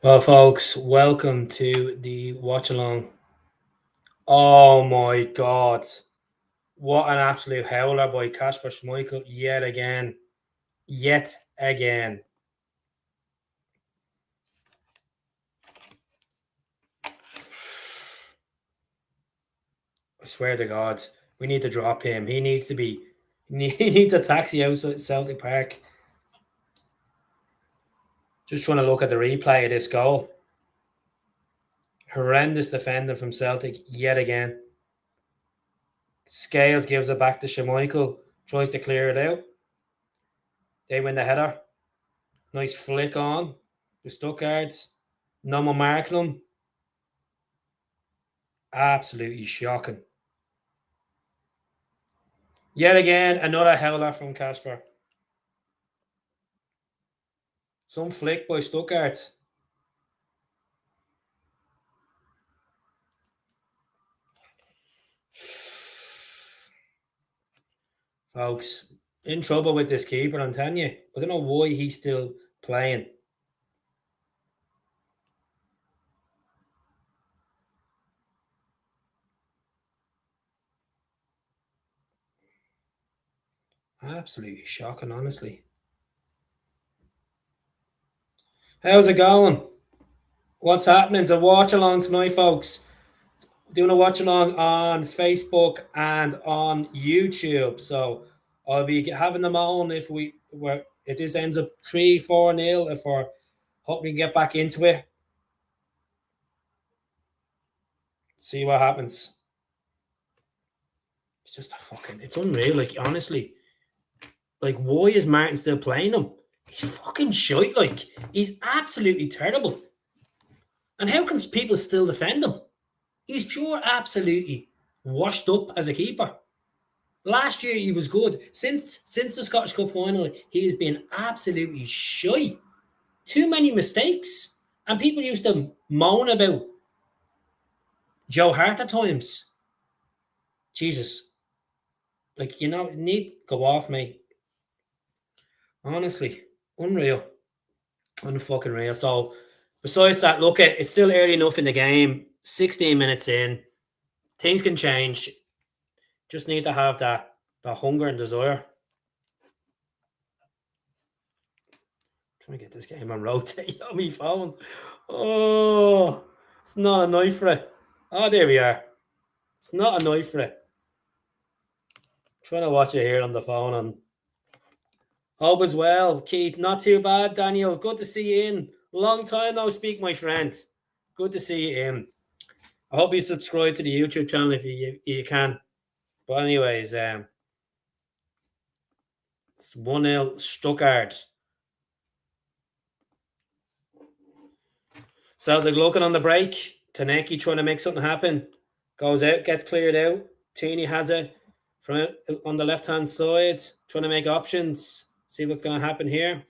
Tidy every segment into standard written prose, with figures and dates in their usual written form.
Well, folks, welcome to the watch along. Oh my God. What an absolute howler by Kasper Schmeichel yet again. Yet again. I swear to God, we need to drop him. He needs to be, he needs a taxi outside Celtic Park. Just trying to look at the replay of this goal. Horrendous defender from Celtic yet again. Scales gives it back to Schmeichel, tries to clear it out. They win the header. Nice flick on the Stuttgart. No more marking them. Absolutely shocking. Yet again, another howler from Casper. Some flick by Stuttgart. Folks, in trouble with this keeper, I'm telling you. I don't know why he's still playing. Absolutely shocking, honestly. How's it going? What's happening? It's a watch along tonight, folks. Doing a watch along on Facebook and on YouTube. So I'll be having them on if this ends up 3-4 nil. If we're hoping to get back into it. See what happens. It's just it's unreal. Like, honestly, like, why is Martin still playing him? He's fucking shite. Like, he's absolutely terrible. And how can people still defend him? He's pure, absolutely washed up as a keeper. Last year he was good. Since the Scottish Cup final, he has been absolutely shy. Too many mistakes. And people used to moan about Joe Hart at times. Jesus. Like, need to go off, mate. Honestly. Unreal. Unfucking real. So, besides that, look, it's still early enough in the game. 16 minutes in. Things can change. Just need to have that hunger and desire. Trying to get this game on rotate on my phone. Oh, it's not a knife for it. Oh, there we are. It's not a knife for it. Trying to watch it here on the phone and hope as well. Keith, not too bad. Daniel, good to see you in. Long time no speak, my friend. Good to see you in. I hope you subscribe to the YouTube channel if you can. But anyways, it's 1-0 Stuttgart. Celtic looking on the break. Taneki trying to make something happen. Goes out, gets cleared out. Teeny has it from on the left-hand side. Trying to make options. See what's going to happen here.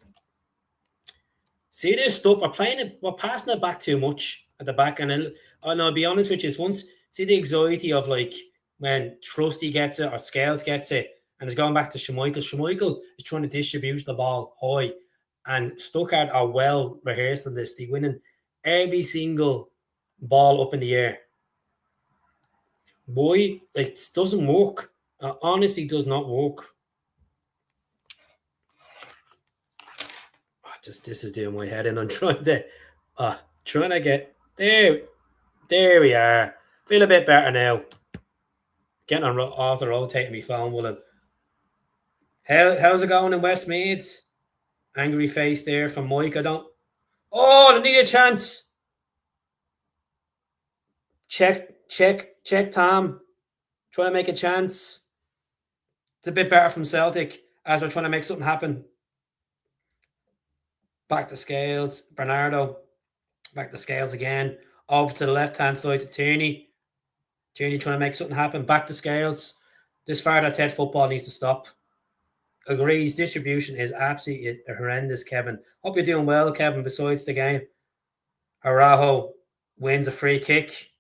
See this stuff. We're passing it back too much at the back. And I'll be honest with you, once see the anxiety of like when Trusty gets it or Scales gets it and it's going back to Schmeichel. Schmeichel is trying to distribute the ball high. And Stuttgart are well rehearsed on this. They're winning every single ball up in the air. Boy, it doesn't work. It honestly does not work. This is doing my head in. I'm trying to get there. There we are. Feel a bit better now. Getting on off the rotating my phone. Will it? How's it going in Westmeath? Angry face there from Mike. I don't. Oh, they need a chance. Check, Tom. Try to make a chance. It's a bit better from Celtic as we're trying to make something happen. Back to Scales. Bernardo. Back to Scales again. Over to the left-hand side to Tierney. Tierney trying to make something happen. Back to Scales. This far that Ted football needs to stop. Agrees. Distribution is absolutely horrendous, Kevin. Hope you're doing well, Kevin, besides the game. Araujo wins a free kick.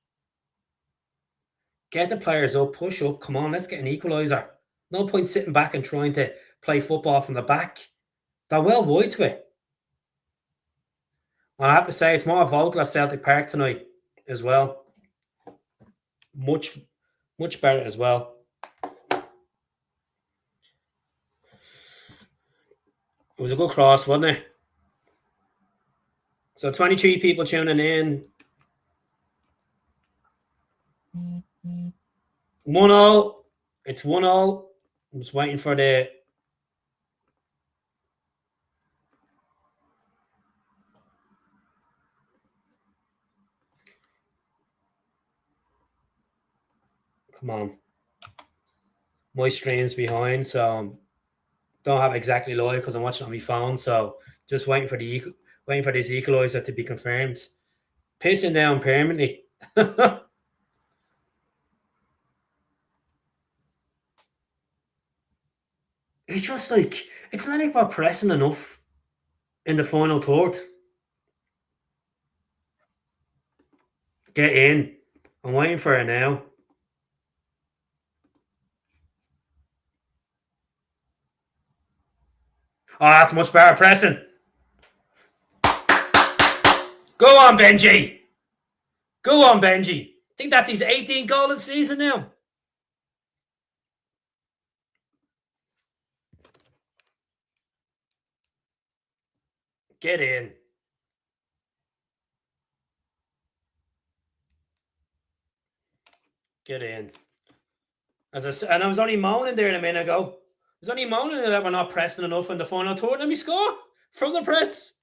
Get the players up. Push up. Come on, let's get an equaliser. No point sitting back and trying to play football from the back. They're well wide to it. And I have to say, it's more vocal at Celtic Park tonight as well. Much, much better as well. It was a good cross, wasn't it? So 23 people tuning in. 1-0. It's 1-0. I'm just waiting for the... Come on. My stream's behind, so don't have exactly live because I'm watching on my phone. So just waiting for this equaliser to be confirmed. Pissing down permanently. It's just like, it's not like we're pressing enough in the final third. Get in. I'm waiting for it now. Oh, that's much better pressing. Go on, Benji. Go on, Benji. I think that's his 18th goal of the season now. Get in. Get in. And I was only moaning there a minute ago. I was only moaning that we're not pressing enough in the final third. Let me score from the press.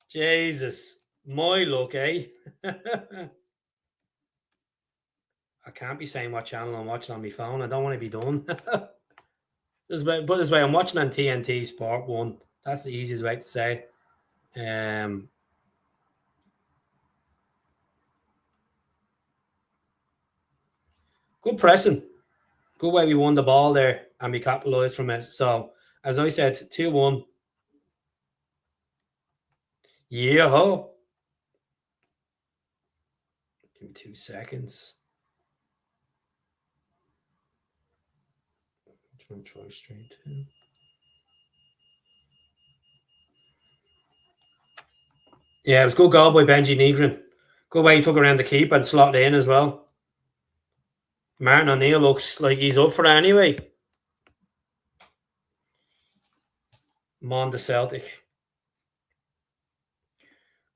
Jesus. My luck, eh? I can't be saying what channel I'm watching on my phone. I don't want to be done. Put this way, I'm watching on TNT Sport 1. That's the easiest way to say. Good pressing. Good way we won the ball there and we capitalised from it. So, as I said, 2-1. Yeah. Give me 2 seconds. I'm trying to try straight to. Yeah, it was good goal by Benji Negrin. Good way he took around the keeper and slotted in as well. Martin O'Neill looks like he's up for it anyway. Mon the Celtic.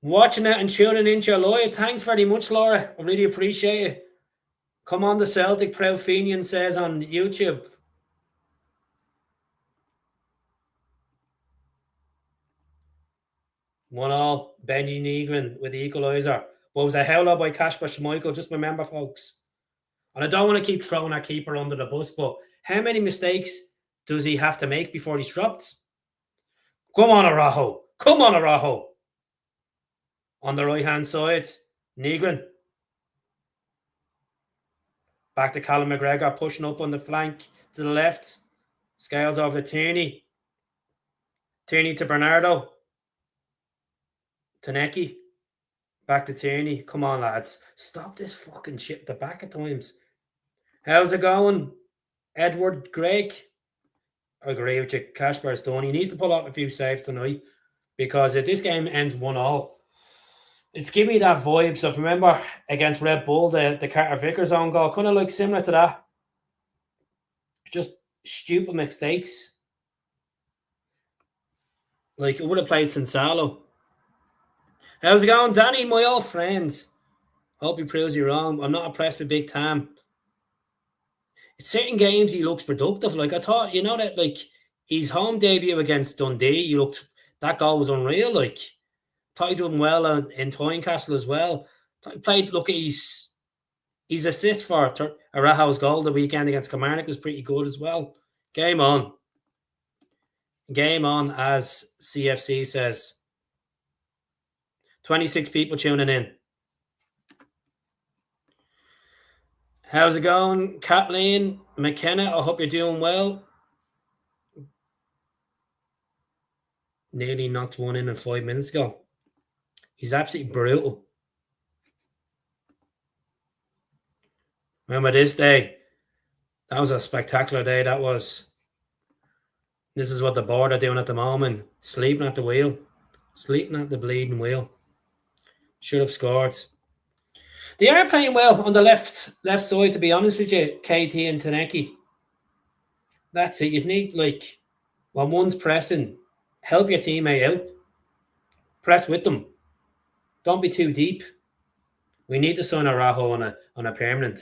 Watching it and tuning into your live. Thanks very much, Laura. I really appreciate it. Come on, the Celtic, Proud Fenian says on YouTube. One all. Benji Negrin with the equaliser. What was a howler by Kasper Schmeichel? Just remember, folks. And I don't want to keep throwing that keeper under the bus, but how many mistakes does he have to make before he's dropped? Come on, Araujo. Come on, Araujo. On the right-hand side, Negrin. Back to Callum McGregor, pushing up on the flank to the left. Scales over to Tierney. Tierney to Bernardo. Taneki. Back to Tierney. Come on, lads. Stop this fucking shit at the back at times. How's it going? Edward Gregg? I agree with you. Kasper's done. He needs to pull out a few saves tonight because if this game ends 1-1, it's giving me that vibe. So if you remember against Red Bull, the Carter Vickers own goal, kind of like similar to that. Just stupid mistakes. Like it would have played Sinsalo. How's it going, Danny, my old friend? Hope he proves you wrong. I'm not impressed with Big Tam. It's certain games he looks productive. Like I thought, that like his home debut against Dundee, that goal was unreal. Like thought he done well in Tynecastle as well. Thought he played. Look at his assist for Araujo's goal the weekend against Kilmarnock was pretty good as well. Game on. Game on, as CFC says. 26 people tuning in. How's it going, Kathleen McKenna? I hope you're doing well. Nearly knocked one in 5 minutes ago. He's absolutely brutal. Remember this day? That was a spectacular day. That was. This is what the board are doing at the moment. Sleeping at the wheel. Sleeping at the bleeding wheel. Should have scored. They are playing well on the left side, to be honest with you, KT and Taneki. That's it. You need, like, when one's pressing, help your teammate out. Press with them. Don't be too deep. We need to sign a Rajo on a permanent.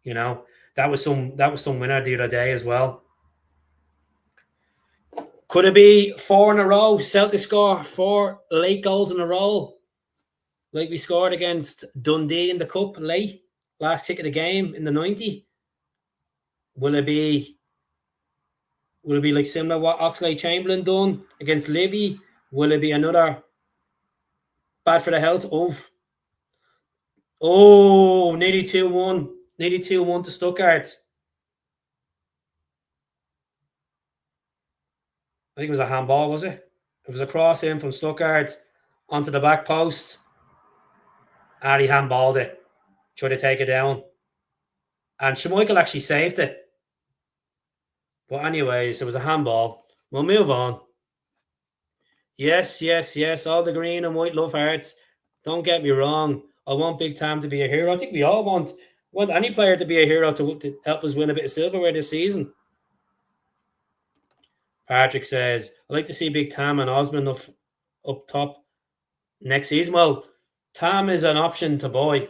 You know, that was some winner the other day as well. Could it be 4 in a row? Celtic score 4 late goals in a row, like we scored against Dundee in the cup late, last kick of the game in the 90. Will it be? Will it be like similar what Oxlade Chamberlain done against Livy? Will it be another bad for the health of? Oh, nearly 2-1. Nearly 2-1 to Stuttgart. I think it was a handball, was it? It was a cross in from Stuttgart onto the back post. And he handballed it. Tried to take it down. And Schmeichel actually saved it. But anyways, it was a handball. We'll move on. Yes, yes, yes. All the green and white love hearts. Don't get me wrong. I want Big Tam to be a hero. I think we all want any player to be a hero to help us win a bit of silverware this season. Patrick says, I'd like to see Big Tam and Osman up top next season. Well, Tam is an option to buy.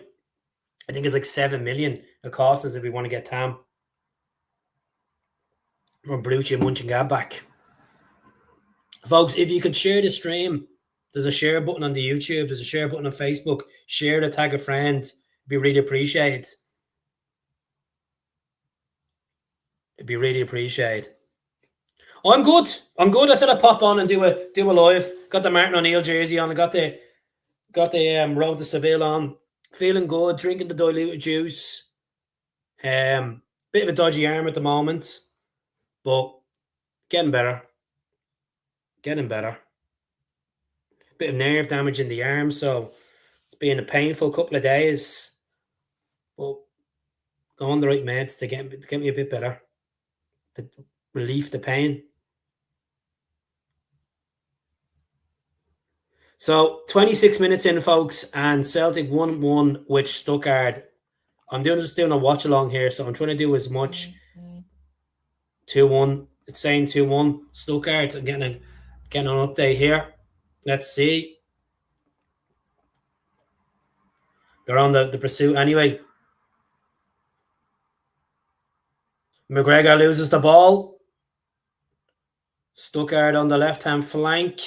I think it's like 7 million it costs us if we want to get Tam from Borussia Mönchengladbach. Folks, if you could share the stream, there's a share button on the YouTube, there's a share button on Facebook. Share the, tag a friend. It'd be really appreciated. It'd be really appreciated. I'm good. I said I'd pop on and do a live. Got the Martin O'Neill jersey on. I got the Road to Seville on. Feeling good. Drinking the diluted juice. Bit of a dodgy arm at the moment, but getting better. Getting better. Bit of nerve damage in the arm, so it's been a painful couple of days. But go on the right meds to get me a bit better. To relieve the pain. So 26 minutes in, folks, and Celtic 1-1 with Stuttgart. I'm just doing a watch along here, so I'm trying to do as much. 2-1. It's saying 2-1 Stuttgart. I'm getting an update here. Let's see. They're on the pursuit anyway. McGregor loses the ball. Stuttgart on the left-hand flank.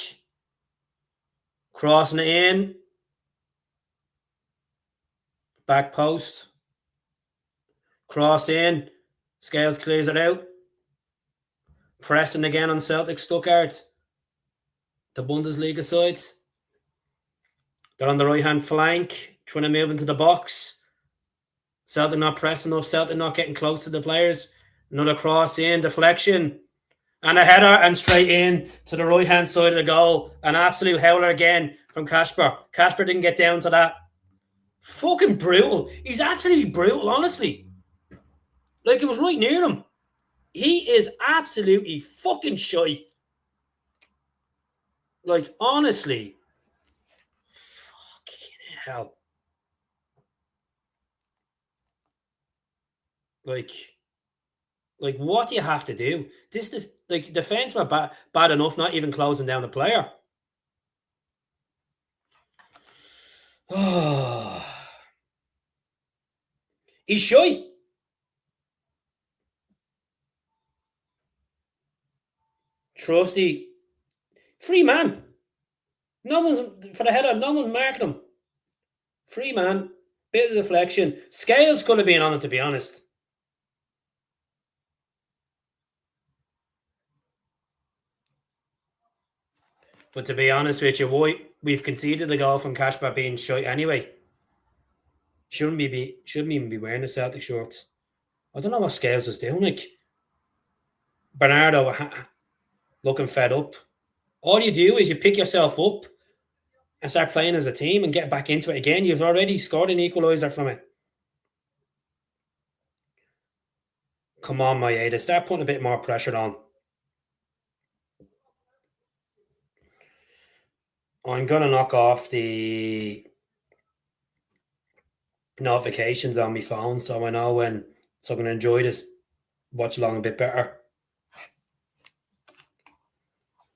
Crossing it in. Back post. Cross in. Scales clears it out. Pressing again on Celtic Stuttgart. The Bundesliga side. They're on the right-hand flank. Trying to move into the box. Celtic not pressing enough. Celtic not getting close to the players. Another cross in. Deflection. And a header and straight in to the right-hand side of the goal. An absolute howler again from Kasper. Kasper didn't get down to that. Fucking brutal. He's absolutely brutal, honestly. Like, it was right near him. He is absolutely fucking shy. Like, honestly. Fucking hell. Like, what do you have to do? This is like, defense were bad enough, not even closing down the player. He's shy. Trusty. Free man. No one's for the header. No one's marking him. Free man. Bit of deflection. Scales could have been on it, to be honest. But to be honest with you, we've conceded a goal from Kasper being shy anyway. Shouldn't even be wearing the Celtic shorts. I don't know what Scales is doing. Like, Bernardo looking fed up. All you do is you pick yourself up and start playing as a team and get back into it again. You've already scored an equaliser from it. Come on, Maeda. Start putting a bit more pressure on. I'm gonna knock off the notifications on my phone so I know when. So I'm gonna enjoy this watch along a bit better.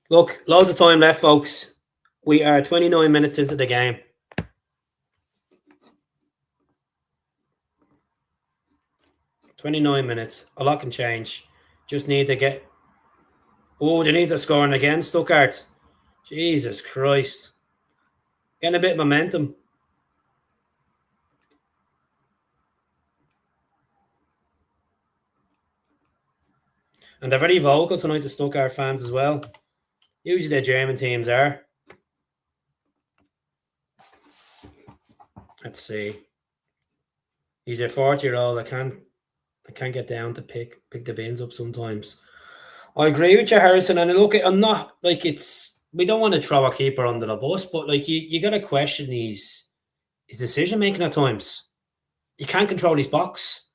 Look, loads of time left, folks. We are 29 minutes into the game. $29 minutes. A lot can change. Just need to get. Oh, they need to score again, Stuttgart. Jesus Christ. Getting a bit of momentum. And they're very vocal tonight, the Stuttgart fans as well. Usually the German teams are. Let's see. He's a 40-year-old. I can't get down to pick the bins up sometimes. I agree with you, Harrison. And look, I'm not like we don't want to throw a keeper under the bus, but like you got to question his decision making at times. He can't control his box.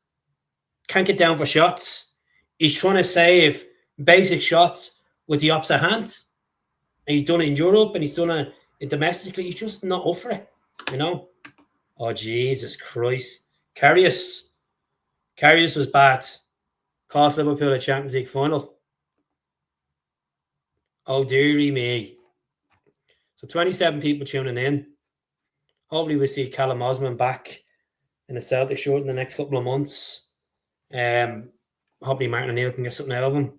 Can't get down for shots. He's trying to save basic shots with the opposite hand. And he's done it in Europe and he's done it domestically. He's just not up for it, you know. Oh, Jesus Christ. Karius was bad. Cost Liverpool a Champions League final. Oh, dearie me. So 27 people tuning in. Hopefully we'll see Callum Osman back in the Celtic shirt in the next couple of months. Hopefully Martin O'Neill can get something out of him.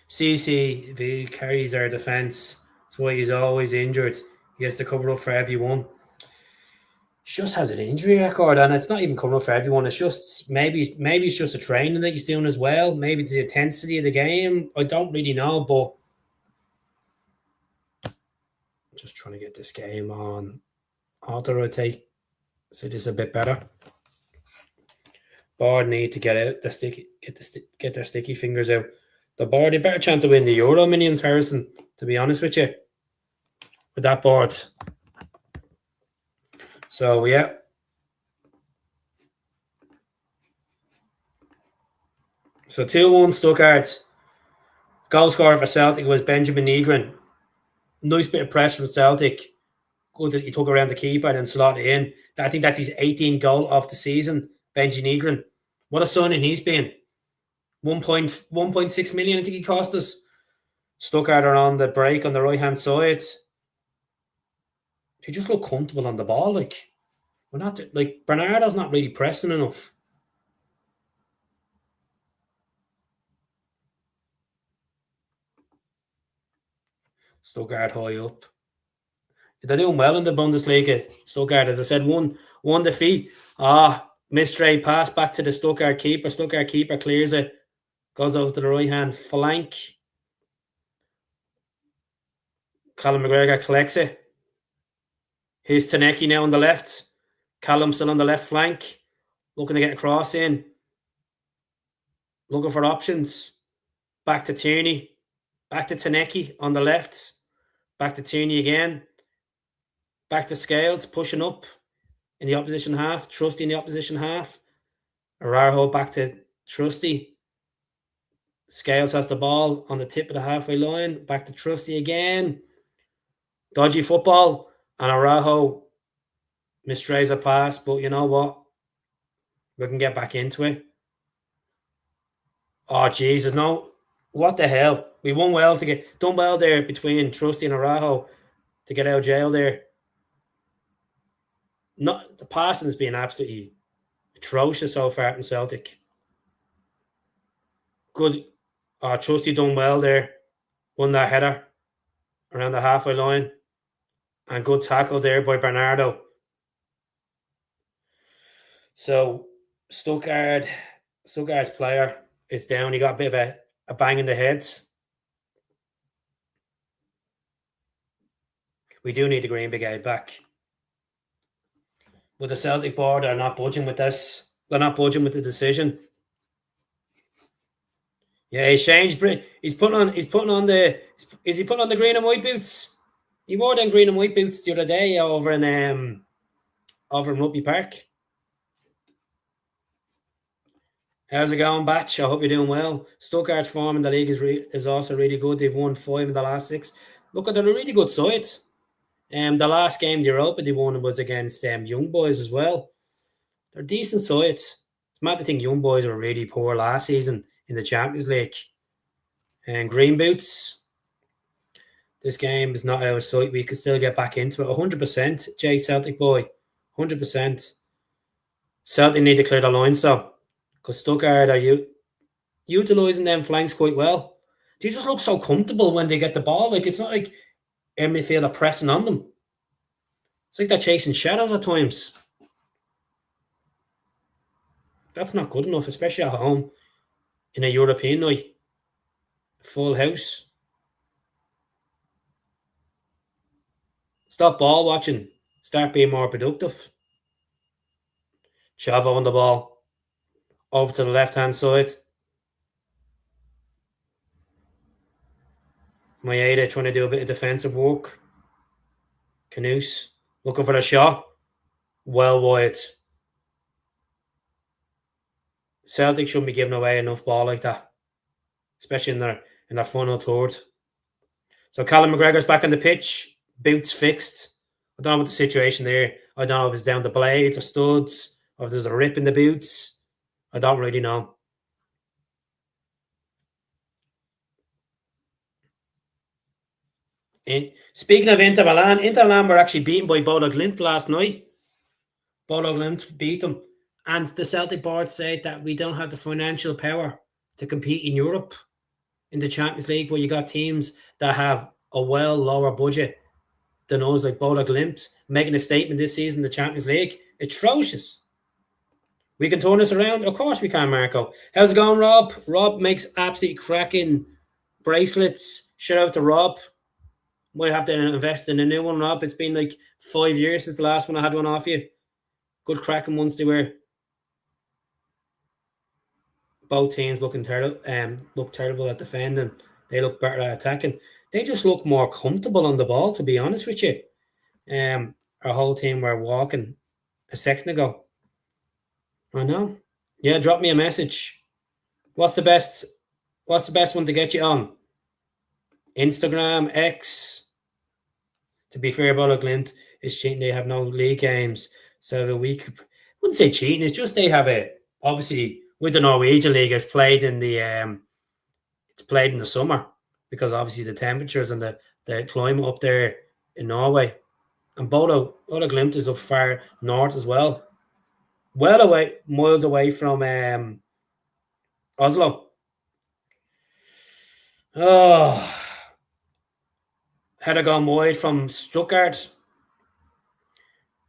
CCV carries our defence. That's why he's always injured. He has to cover up for everyone. He just has an injury record, and it's not even covering up for everyone. It's just maybe it's just a training that he's doing as well. Maybe the intensity of the game. I don't really know, but I'm just trying to get this game on auto rotate so this is a bit better. Board need to get out the sticky, get their sticky fingers out. The board, a better chance of winning the Euro, Minions, Harrison, to be honest with you, with that board. So, yeah. So, 2-1 Stuttgart. Goal scorer for Celtic was Benjamin Negrin. Nice bit of press from Celtic. Good that he took around the keeper and then slotted in. I think that's his 18th goal of the season, Benji Negrin. What a signing he's been. 1.6 million, I think he cost us. Stuttgart are on the break on the right-hand side. He just look comfortable on the ball. Like, we're not like Bernardo's not really pressing enough. Stuttgart high up. They're doing well in the Bundesliga. Stuttgart, as I said, one defeat. Mistray pass back to the Stuttgart keeper. Stuttgart keeper clears it. Goes over to the right-hand flank. Callum McGregor collects it. Here's Taneki now on the left. Callum still on the left flank. Looking to get a cross in. Looking for options. Back to Tierney. Back to Taneki on the left. Back to Tierney again. Back to Scales, pushing up in the opposition half. Trusty in the opposition half. Araujo back to Trusty. Scales has the ball on the tip of the halfway line. Back to Trusty again. Dodgy football. And Araujo mistrays a pass, but you know what? We can get back into it. Oh, Jesus, no. What the hell? We done well there between Trusty and Araujo to get out of jail there. The passing has been absolutely atrocious so far in Celtic. Good. Trusty done well there. Won that header around the halfway line. And good tackle there by Bernardo. So Stuttgart's player is down. He got a bit of a bang in the heads. We do need the Green Brigade back. But the Celtic board are not budging with this. They're not budging with the decision. Yeah, he's changed. He's putting on the. Is he putting on the green and white boots? He wore them green and white boots the other day over in Rugby Park. How's it going, Batch? I hope you're doing well. Stuttgart's form in the league is also really good. They've won 5 in the last 6. Look, they're a really good side. The last game, the Europa, they won was against Young Boys as well. They're decent sides. It's mad to think Young Boys were really poor last season in the Champions League. And Green Boots, this game is not out of sight. We could still get back into it. 100%. Jay Celtic boy. 100%. Celtic need to clear the lines though. Because Stuttgart are utilising them flanks quite well. They just look so comfortable when they get the ball. Like, it's not like air midfield are pressing on them. It's like they're chasing shadows at times. That's not good enough, especially at home in a European night. Full house. Stop ball watching. Start being more productive. Chavo on the ball. Over to the left-hand side. Maeda trying to do a bit of defensive work. Canoes looking for the shot. Well wide. Celtic shouldn't be giving away enough ball like that, especially in their final third. So Callum McGregor's back on the pitch. Boots fixed. I don't know what the situation there. I don't know if it's down to blades or studs, or if there's a rip in the boots. I don't really know. Speaking of Inter Milan were actually beaten by Bodo Glimt last night. Bodo Glimt beat them. And the Celtic board said that we don't have the financial power to compete in Europe in the Champions League, where you got teams that have a well lower budget than us, like Bodo Glimt, making a statement this season in the Champions League. Atrocious. We can turn this around? Of course we can, Marco. How's it going, Rob? Rob makes absolutely cracking bracelets. Shout out to Rob. Might have to invest in a new one, Rob. It's been like 5 years since the last one I had one off you. Good cracking ones they were. Both teams look terrible at defending. They look better at attacking. They just look more comfortable on the ball, to be honest with you. Our whole team were walking a second ago. I know. Yeah, drop me a message. What's the best one to get you on? Instagram, X. To be fair, Bodo Glimt is cheating. They have no league games. So I wouldn't say cheating. It's just they have obviously with the Norwegian league, it's played in the summer, because obviously the temperatures and the climate up there in Norway. And Bodo Glimt is up far north as well. Well away, miles away from Oslo. Oh, had I gone wide from Stuttgart.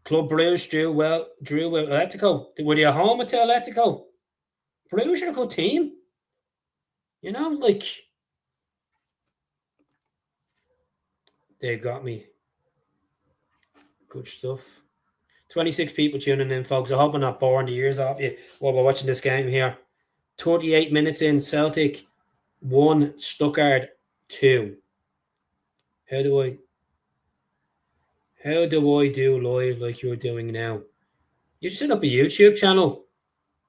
Club Bruges drew with Atletico. Were they at home at Atletico? Bruges are a good team. You know, like, they've got me. Good stuff. 26 people tuning in, folks. I hope I'm not boring the ears off you while we're watching this game here. 38 minutes in, Celtic 1, Stuttgart 2. How do I do live like you're doing now? You set up a YouTube channel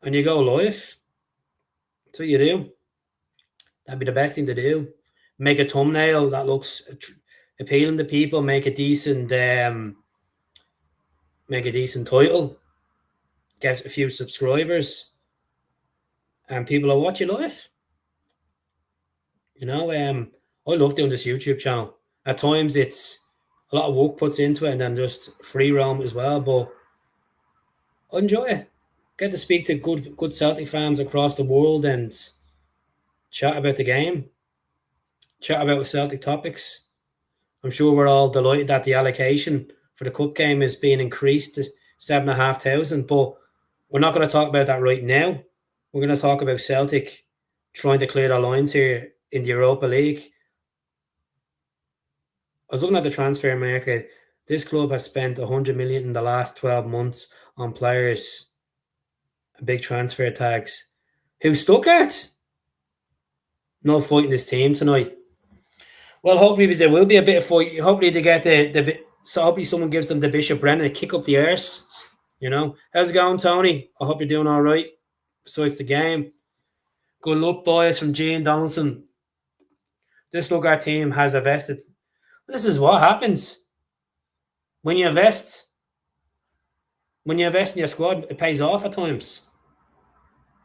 and you go live. That's what you do. That'd be the best thing to do. Make a thumbnail that looks appealing to people. Make a decent title. Get a few subscribers, and people will watch you live. You know, I love doing this YouTube channel. At times, it's a lot of work puts into it, and then just free roam as well. But I enjoy it. Get to speak to good Celtic fans across the world and chat about the game. Chat about Celtic topics. I'm sure we're all delighted that the allocation for the cup game is being increased to 7,500. But we're not going to talk about that right now. We're going to talk about Celtic trying to clear their lines here in the Europa League. I was looking at the transfer market. This club has spent 100 million in the last 12 months on players and big transfer tags. Who, Stuttgart? No fight in this team tonight. Well, hopefully there will be a bit of fight. Hopefully they get so hopefully someone gives them the Bishop Brennan a kick up the arse. You know, how's it going, Tony? I hope you're doing all right. Besides the game, Good luck, boys, from Gene Donaldson. This Stuttgart team has invested. This is what happens when you invest. When you invest in your squad, it pays off at times.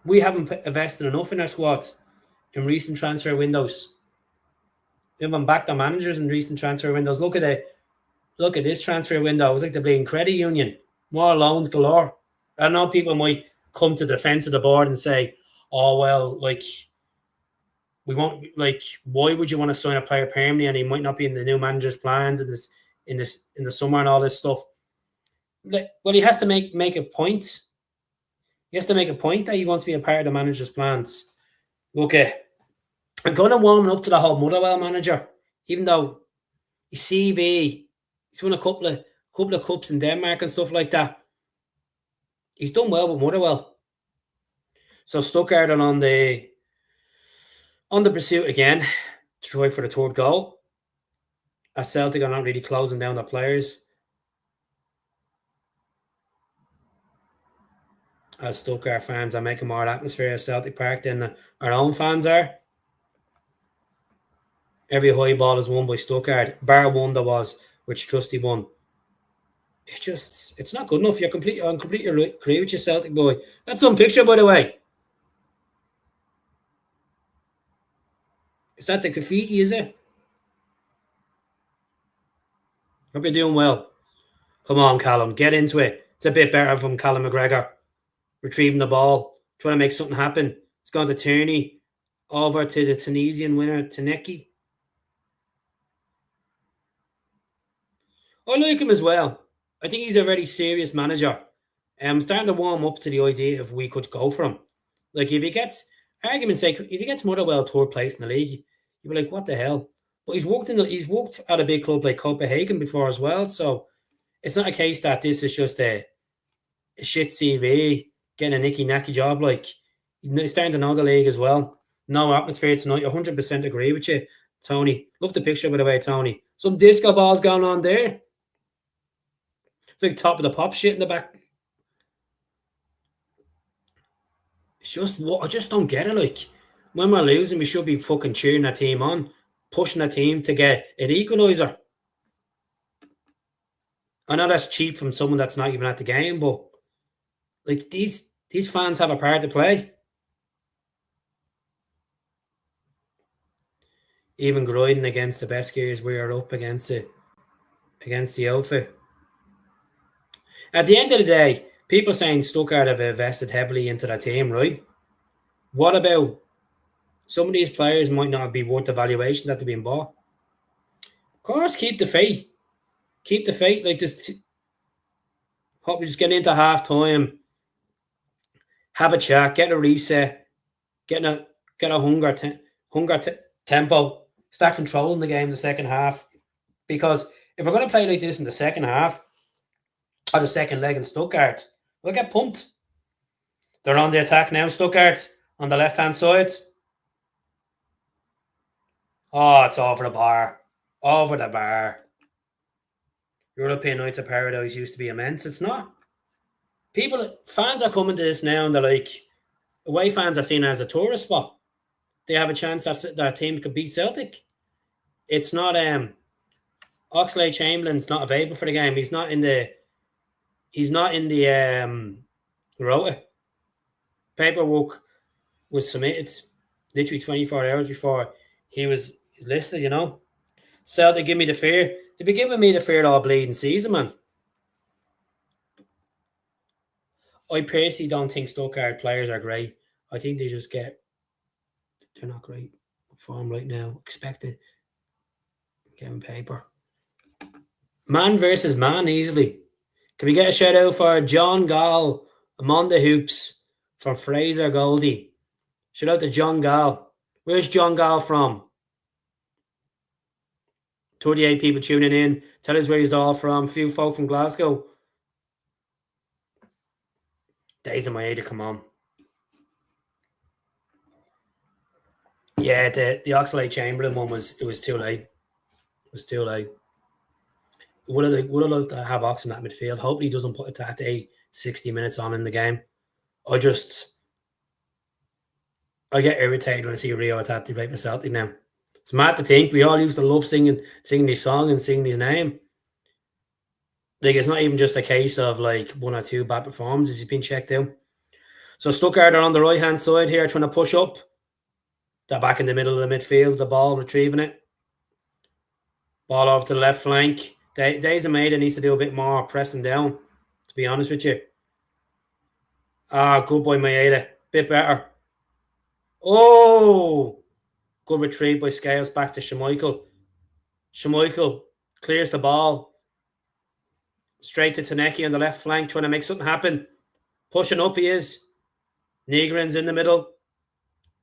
We haven't invested enough in our squad in recent transfer windows. We haven't backed our managers in recent transfer windows. Look at this transfer window. It was like the bleeding credit union. More loans galore. I know people might come to the defense of the board and say, "Oh well, like we won't like. Why would you want to sign a player permanently and he might not be in the new manager's plans in the summer and all this stuff?" Well, he has to make a point. He has to make a point that he wants to be a part of the manager's plans. Okay, I'm going to warm up to the whole Motherwell manager, even though his CV, he's won a couple of cups in Denmark and stuff like that. He's done well with Motherwell. So Stuttgart are on the pursuit again to try for the third goal. As Celtic are not really closing down their players. As Stuttgart fans are making more atmosphere at Celtic Park than our own fans are. Every high ball is won by Stuttgart. Bar one there was, which Trusty won. It's not good enough. I'm completely agree with you, Celtic boy. That's some picture, by the way. Is that the graffiti, is it? Hope you're doing well. Come on, Callum, get into it. It's a bit better from Callum McGregor. Retrieving the ball, trying to make something happen. It's gone to Tierney. Over to the Tunisian winner, Taneki. I like him as well. I think he's a very serious manager. I'm starting to warm up to the idea if we could go for him. Like if he gets, argument's sake, if he gets Motherwell third place in the league, you'd be like, what the hell? But he's worked at a big club like Copenhagen before as well. So it's not a case that this is just a shit CV, getting a nicky-nacky job. Like he's starting to know the league as well. No atmosphere tonight. 100% agree with you, Tony. Love the picture, by the way, Tony. Some disco balls going on there. It's like top of the pop shit in the back. It's just what I just don't get it. Like when we're losing, we should be fucking cheering that team on, pushing that team to get an equaliser. I know that's cheap from someone that's not even at the game, but like these fans have a part to play. Even grinding against the best gears, we are up against the Uefa. At the end of the day, people saying Stuttgart have invested heavily into that team, right? What about some of these players might not be worth the valuation that they're being bought? Of course, keep the faith. Keep the faith. Like this. Hope we just get into half time, have a chat, get a reset, get a hunger tempo, start controlling the game in the second half. Because if we're going to play like this in the second half, or the second leg in Stuttgart, we'll get pumped. They're on the attack now, Stuttgart, on the left-hand side. Oh, it's over the bar. Over the bar. European Nights of Paradise used to be immense. It's not. Fans are coming to this now and they're like, away fans are seen as a tourist spot. They have a chance that their team could beat Celtic. It's not Oxlade-Chamberlain's not available for the game. He's not in the rota. Paperwork was submitted literally 24 hours before he was listed, you know. Celtic give me the fear. They've been giving me the fear all bleeding season, man. I personally don't think Stuttgart players are great. I think they're not great form right now. Expected. Getting paper. Man versus man easily. Can we get a shout out for John Gall, among the hoops, for Fraser Goldie? Shout out to John Gall. Where's John Gall from? 38 people tuning in. Tell us where he's all from. Few folk from Glasgow. Days of my age, come on. Yeah, the Oxlade-Chamberlain one was too late. It was too late. Would have loved to have Ox in that midfield. Hopefully he doesn't put it to 60 minutes on in the game. I get irritated when I see Rio Tati play for Celtic now. It's mad to think we all used to love singing his song and singing his name. Like it's not even just a case of like one or two bad performances. He's been checked out. So Stuttgart are on the right hand side here trying to push up. They're back in the middle of the midfield, the ball, retrieving it. Ball over to the left flank. Days Maida needs to do a bit more pressing down, to be honest with you. Good boy, Maeda. Bit better. Oh! Good retrieve by Scales back to Schmeichel. Schmeichel clears the ball. Straight to Taneki on the left flank, trying to make something happen. Pushing up he is. Nigrin's in the middle.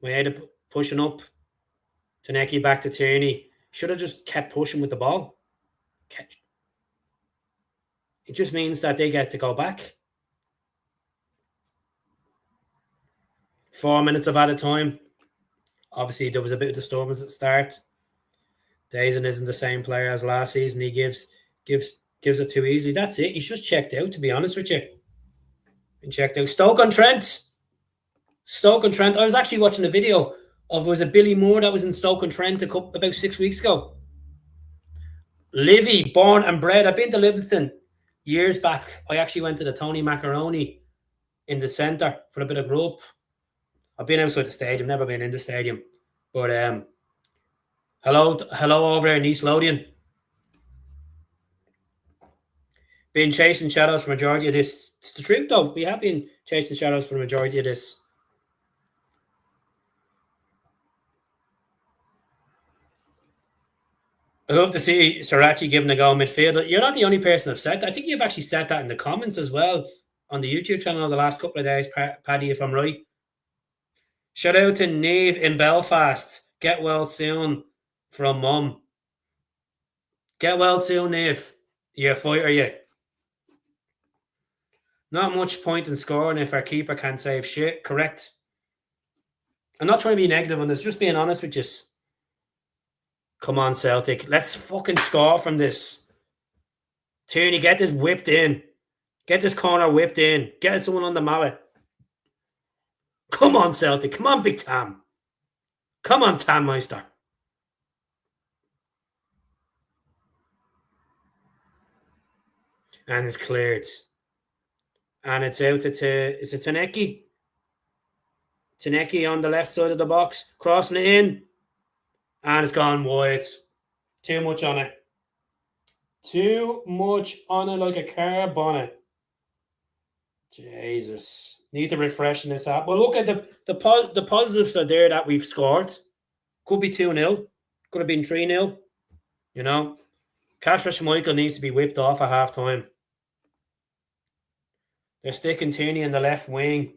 Maeda pushing up. Taneki back to Tierney. Should have just kept pushing with the ball. Catch. It just means that they get to go back. 4 minutes of added time. Obviously, there was a bit of disturbance at the start. Dazen isn't the same player as last season. He gives it too easily. That's it. He's just checked out, to be honest with you. Been checked out. Stoke-on-Trent. I was actually watching a video of, was it Billy Moore that was in Stoke-on-Trent about 6 weeks ago? Livy, born and bred. I've been to Livingston years back. I actually went to the Tony Macaroni in the centre for a bit of grub. I've been outside the stadium, never been in the stadium. But hello over there in East Lothian. Been chasing shadows for the majority of this. It's the truth though. We have been chasing shadows for the majority of this. I love to see Sriracha giving a go in midfield. You're not the only person I've said that. I think you've actually said that in the comments as well on the YouTube channel the last couple of days, Paddy, if I'm right. Shout out to Neve in Belfast. Get well soon from Mum. Get well soon, Neve. You're a fighter, you. Not much point in scoring if our keeper can't save shit. Correct. I'm not trying to be negative on this, just being honest with you. Come on, Celtic. Let's fucking score from this. Tierney, get this whipped in. Get this corner whipped in. Get someone on the mallet. Come on, Celtic. Come on, Big Tam. Come on, Tam Meister. And it's cleared. And it's out to is it Taneki? Taneki on the left side of the box. Crossing it in. And it's gone wide. Too much on it. Too much on it like a car bonnet. Jesus. Need to refresh this app. Well, look at the positives are there that we've scored. Could be 2-0. Could have been 3-0. You know. Kasper Schmeichel needs to be whipped off at half time. They're sticking Tierney in the left wing.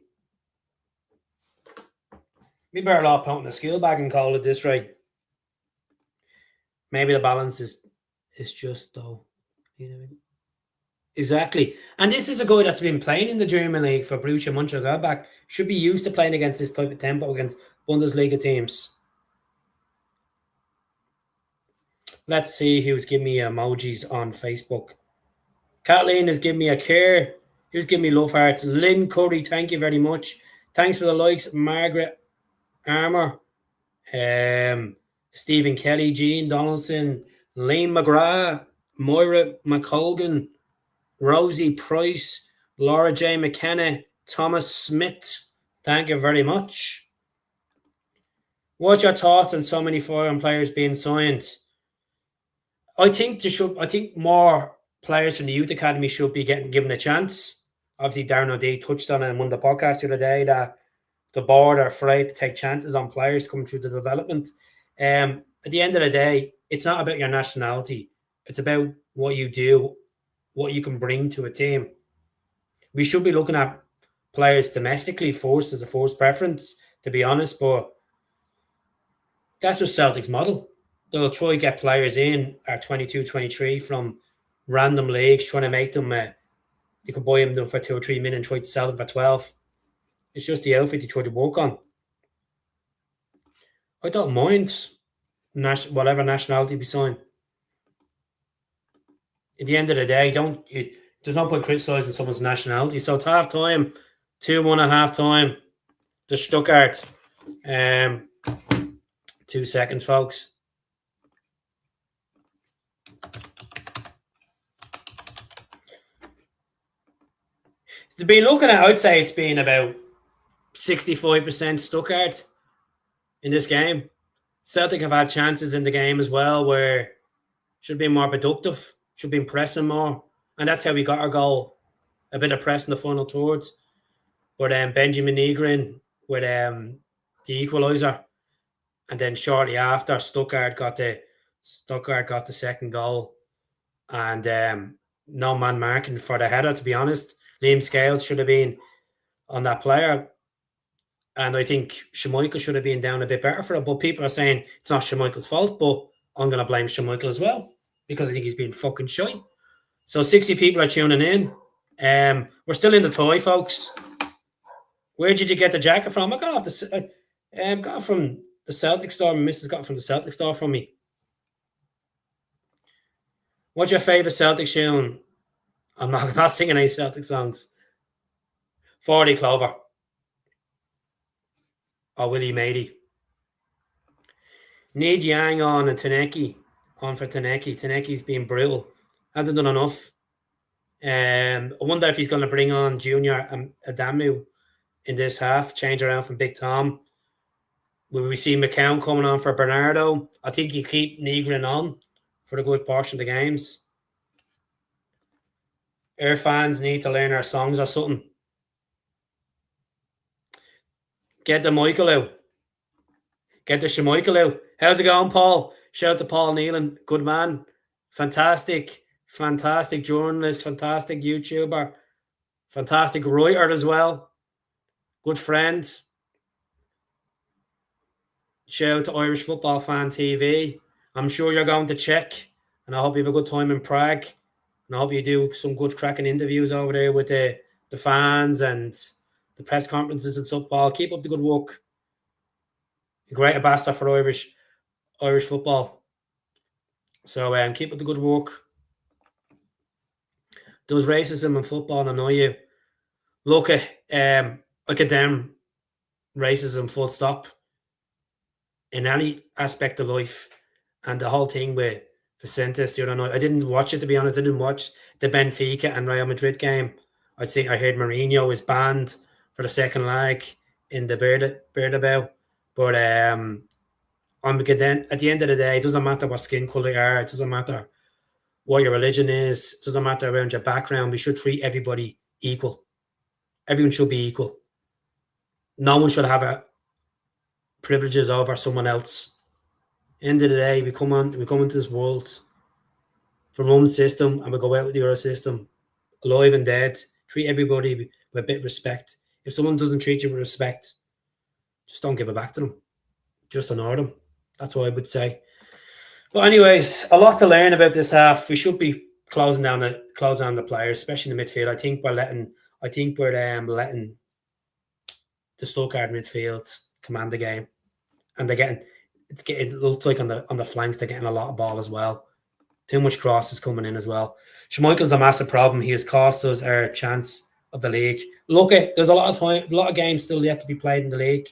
We better off putting the skill back and call it this right. Maybe the balance is just though. Exactly. And this is a guy that's been playing in the German league for Borussia Mönchengladbach. Should be used to playing against this type of tempo against Bundesliga teams. Let's see who's giving me emojis on Facebook. Kathleen has given me a care. Who's giving me love hearts? Lynn Curry, thank you very much. Thanks for the likes. Margaret Armour. Stephen Kelly, Jean Donaldson, Liam McGrath, Moira McColgan, Rosie Price, Laura J. McKenna, Thomas Smith. Thank you very much. What's your thoughts on so many foreign players being signed? I think more players from the youth academy should be given a chance. Obviously, Darren O'Day touched on it in one of the podcasts the other day that the board are afraid to take chances on players coming through the development. At the end of the day, it's not about your nationality. It's about what you do, what you can bring to a team. We should be looking at players domestically first as a first preference, to be honest, but that's just Celtic's model. They'll try to get players in at 22, 23 from random leagues, trying to make them, they could buy them for 2 or 3 million and try to sell them for 12. It's just the outfit they try to work on. I don't mind whatever nationality be signed. At the end of the day, there's no point criticising someone's nationality. So it's half time, 2-1 at half time. The Stuttgart Um, 2 seconds, folks. They've been looking at, I'd say it's been about 65% Stuttgart in this game. Celtic have had chances in the game as well where should have been more productive, should have been pressing more. And that's how we got our goal. A bit of press in the final thirds. But Benjamin Negrin with the equaliser. And then shortly after, Stuttgart got the second goal. And no man marking for the header, to be honest. Liam Scales should have been on that player. And I think Schmeichel should have been down a bit better for it. But people are saying it's not Schmeichel's fault, but I'm going to blame Schmeichel as well because I think he's been fucking shy. So 60 people are tuning in. We're still in the toy, folks. Where did you get the jacket from? I got it from the Celtic store. My missus got it from the Celtic store from me. What's your favourite Celtic tune? I'm not singing any Celtic songs. 40 Clover. Or Willie Matey. Need Yang on and Taneki. On for Taneki. Taneki's been brutal. Hasn't done enough. I wonder if he's going to bring on Junior Adamu in this half. Change around from Big Tom. Will we see McCown coming on for Bernardo? I think you keep Negrin on for a good portion of the games. Our fans need to learn our songs or something. Get the Michael out. Get the Schmeichel out. How's it going, Paul? Shout out to Paul Nealon. Good man. Fantastic journalist. Fantastic YouTuber. Fantastic writer as well. Good friend. Shout out to Irish Football Fan TV. I'm sure you're going to check. And I hope you have a good time in Prague. And I hope you do some good cracking interviews over there with the fans and the press conferences and stuff, Paul. Keep up the good work. Great ambassador for Irish football. So keep up the good work. Does racism in football annoy you? Look at them racism full stop in any aspect of life. And the whole thing with Vicentes the other night, I didn't watch it, to be honest. I didn't watch the Benfica and Real Madrid game. I heard Mourinho is banned for the second leg in the Bernabeu. But at the end of the day, it doesn't matter what skin colour you are. It doesn't matter what your religion is. It doesn't matter around your background. We should treat everybody equal. Everyone should be equal. No one should have privileges over someone else. End of the day, we come into this world from one system and we go out with the other system, alive and dead. Treat everybody with a bit of respect. If someone doesn't treat you with respect, just don't give it back to them. Just ignore them. That's what I would say. But anyways, a lot to learn about this half. We should be closing down the players, especially in the midfield. I think we're letting the Stuttgart midfield command the game, and it looks like on the flanks they're getting a lot of ball as well. Too much crosses coming in as well. Schmeichel's a massive problem. He has cost us our chance of the league. Look, there's a lot of games still yet to be played in the league.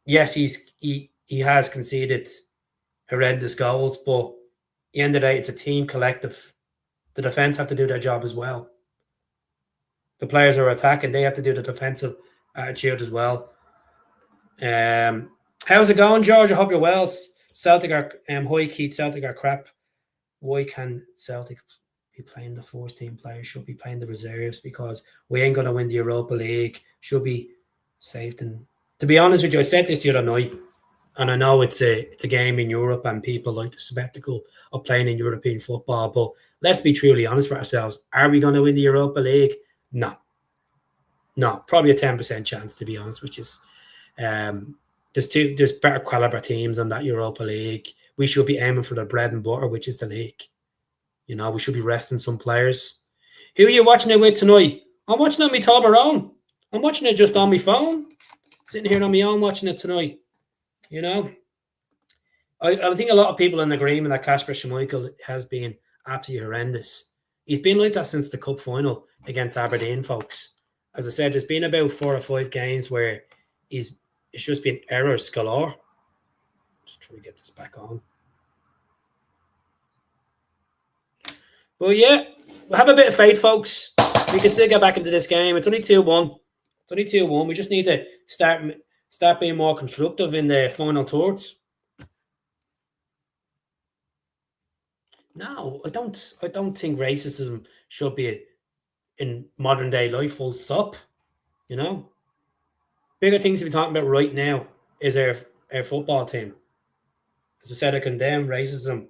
Yes, he has conceded horrendous goals, but at the end of the day, it's a team collective. The defense have to do their job as well. The players are attacking; they have to do the defensive attitude as well. How's it going, George? I hope you're well. Celtic are Hoy Keith. Celtic are crap. Why can Celtic be playing the first team players? Should be playing the reserves because we ain't going to win the Europa League. Should be saved. And to be honest with you, I said this the other night, and I know it's a game in Europe and people like the spectacle of playing in European football. But let's be truly honest with ourselves. Are we going to win the Europa League? No, probably a 10% chance, to be honest, which is there's better caliber teams on that Europa League. We should be aiming for the bread and butter, which is the league. You know, we should be resting some players. Who are you watching it with tonight? I'm watching it on my Toblerone. I'm watching it just on my phone. Sitting here on my own watching it tonight. You know? I think a lot of people in agreement that Kasper Schmeichel has been absolutely horrendous. He's been like that since the cup final against Aberdeen, folks. As I said, there's been about 4 or 5 games where it's just been errors galore. Just try to get this back on. But yeah, have a bit of faith, folks. We can still get back into this game. It's only 2-1. It's only 2-1. We just need to start being more constructive in the final thirds. No, I don't. I don't think racism should be in modern day life. Full stop. You know, bigger things to be talking about right now is our football team. As I said, I condemn racism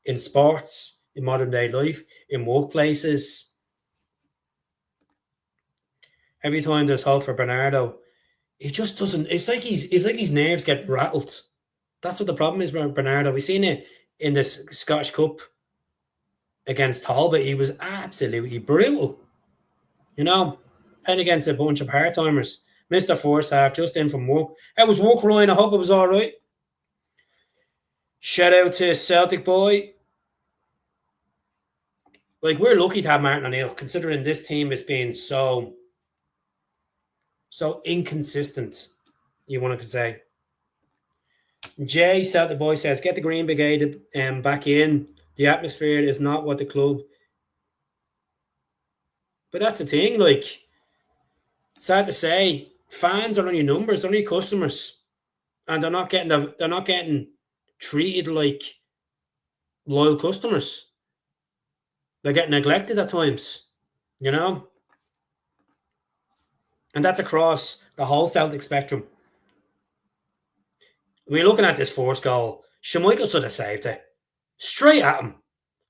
in sports, in modern day life, in workplaces. Every time there's hope for Bernardo, he just doesn't. It's like his nerves get rattled. That's what the problem is with Bernardo. We've seen it in the Scottish Cup against Talbot. He was absolutely brutal. You know, playing against a bunch of part timers. Missed the first half, just in from work. It was work, Ryan. I hope it was all right. Shout out to Celtic boy. Like, we're lucky to have Martin O'Neill, considering this team is being so inconsistent, you want to say. Jay Celtic boy says, get the Green Brigade back in. The atmosphere is not what the club. But that's the thing, like, sad to say, fans are only numbers, they're only customers. And they're not getting treated like loyal customers. They're getting neglected at times, you know? And that's across the whole Celtic spectrum. When you're looking at this first goal, Schmeichel should have saved it. Straight at him.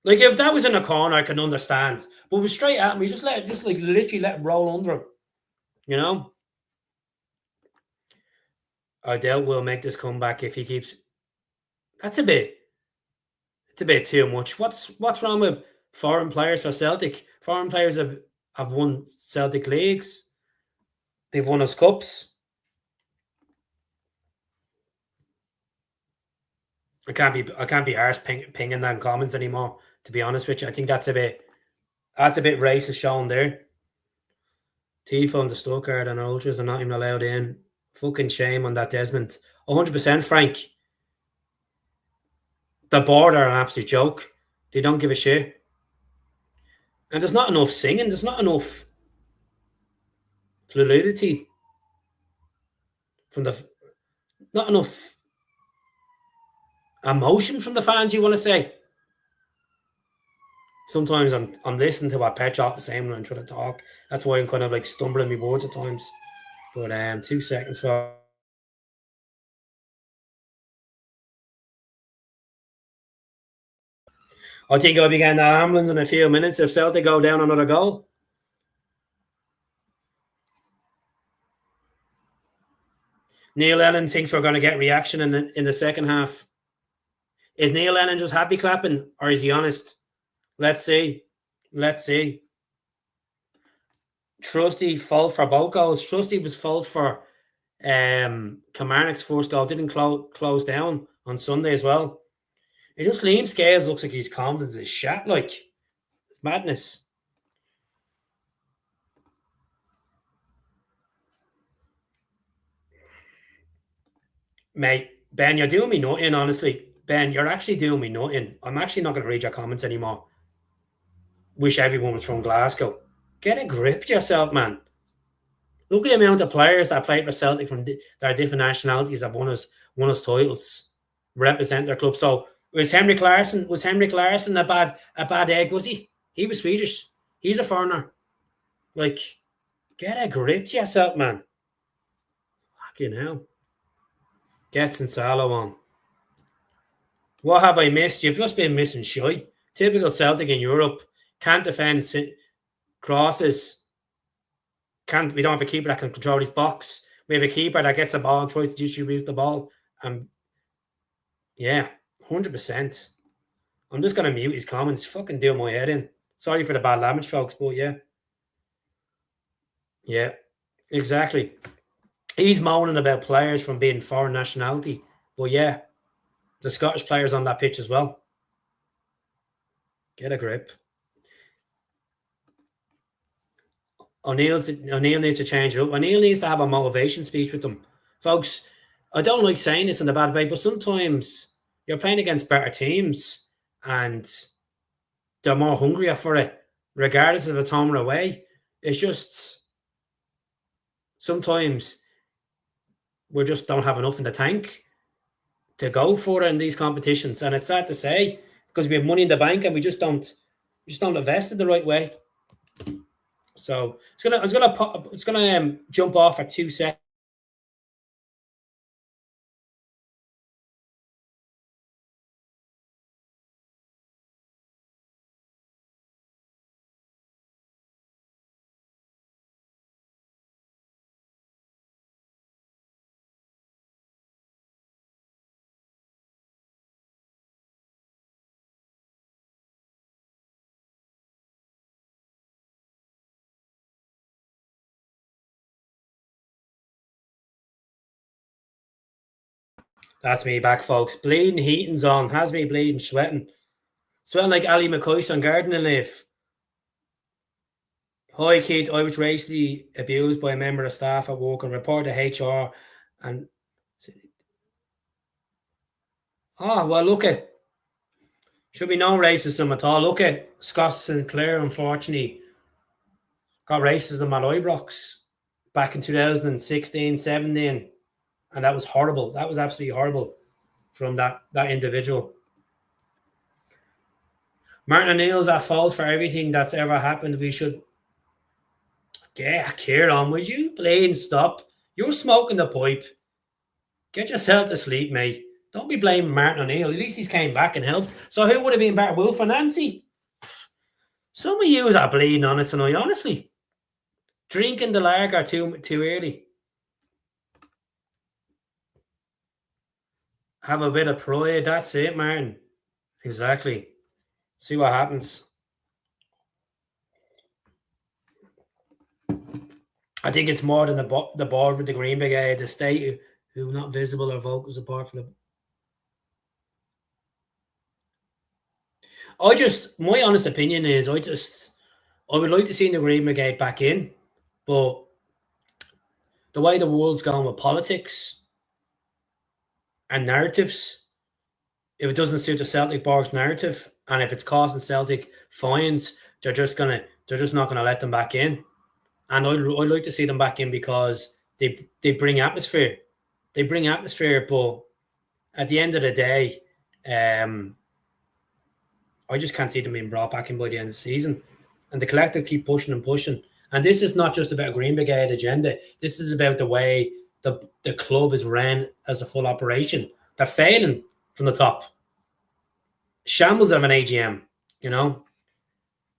Like, if that was in a corner, I can understand. But it was straight at him. He just literally let it roll under him. You know? I doubt we'll make this comeback if he keeps. It's a bit too much. What's wrong with foreign players for Celtic? Foreign players have won Celtic leagues. They've won us cups. I can't be arsed pinging them comments anymore. To be honest with you, I think that's a bit racist shown there. Tifo and the Stuttgart and Ultras are not even allowed in. Fucking shame on that Desmond. 100%, Frank. The board are an absolute joke. They don't give a shit. And there's not enough singing. There's not enough fluidity from not enough emotion from the fans, you want to say. Sometimes I'm listening to what Petrov is saying when I'm trying to talk. That's why I'm kind of like stumbling my words at times. But 2 seconds for. I think I'll be getting the ambulance in a few minutes if Celtic go down another goal. Neil Lennon thinks we're going to get reaction in the second half. Is Neil Lennon just happy clapping, or is he honest? Let's see. Trusty fault for both goals. Trusty was fault for Kilmarnock's first goal. Didn't close down on Sunday as well. It just Liam Scales looks like his confidence is shot. Like, it's madness. Mate, Ben, you're doing me nothing, honestly. Ben, you're actually doing me nothing. I'm actually not going to read your comments anymore. Wish everyone was from Glasgow. Get a grip yourself, man. Look at the amount of players that played for Celtic from their different nationalities that won us titles, represent their club. So was Henrik Larsson a bad egg? Was he? He was Swedish. He's a foreigner. Like, get a grip to yourself, man. Fucking hell. Get Salo on. What have I missed? You've just been missing shy. Typical Celtic in Europe. Can't defend crosses. We don't have a keeper that can control his box. We have a keeper that gets the ball and tries to distribute the ball. Yeah, 100%. I'm just going to mute his comments. Fucking doing my head in. Sorry for the bad language, folks, but yeah. Yeah, exactly. He's moaning about players from being foreign nationality. But yeah, the Scottish players on that pitch as well. Get a grip. O'Neill needs to change it up. O'Neill needs to have a motivation speech with them. Folks, I don't like saying this in a bad way, but sometimes you're playing against better teams and they're more hungrier for it, regardless of it's home or away. It's just sometimes we just don't have enough in the tank to go for it in these competitions. And it's sad to say because we have money in the bank and we just don't invest it the right way. So it's gonna jump off for 2 seconds. That's me back, folks. Bleeding, heating's on. Has me bleeding, sweating. Sweating like Ali McCoy on gardening leave. Hi, kid. I was racially abused by a member of staff at work and reported to HR. And well, look at should be no racism at all. Look at Scott Sinclair. Unfortunately, got racism at Ibrox back in 2016, 17, and that was horrible. That was absolutely horrible from that individual. Martin O'Neill's at fault for everything that's ever happened. We should get Kieran, would you please stop? You're smoking the pipe. Get yourself to sleep, mate. Don't be blaming Martin O'Neill. At least he's came back and helped. So who would have been better, Wolf or Nancy? Some of you are bleeding on it tonight, honestly. Drinking the lager too early. Have a bit of pride. That's it, Martin. Exactly. See what happens. I think it's more than the board with the Green Brigade, the state who not visible or vocal support for them. My honest opinion is, I would like to see the Green Brigade back in, but the way the world's going with politics and narratives, if it doesn't suit the Celtic board's narrative, and if it's costing Celtic fines, they're just not gonna let them back in. And I'd like to see them back in because they bring atmosphere. They bring atmosphere, but at the end of the day, I just can't see them being brought back in by the end of the season. And the collective keep pushing and pushing. And this is not just about a Green Brigade agenda. This is about the way the club is ran as a full operation. They're failing from the top. Shambles of an AGM, you know.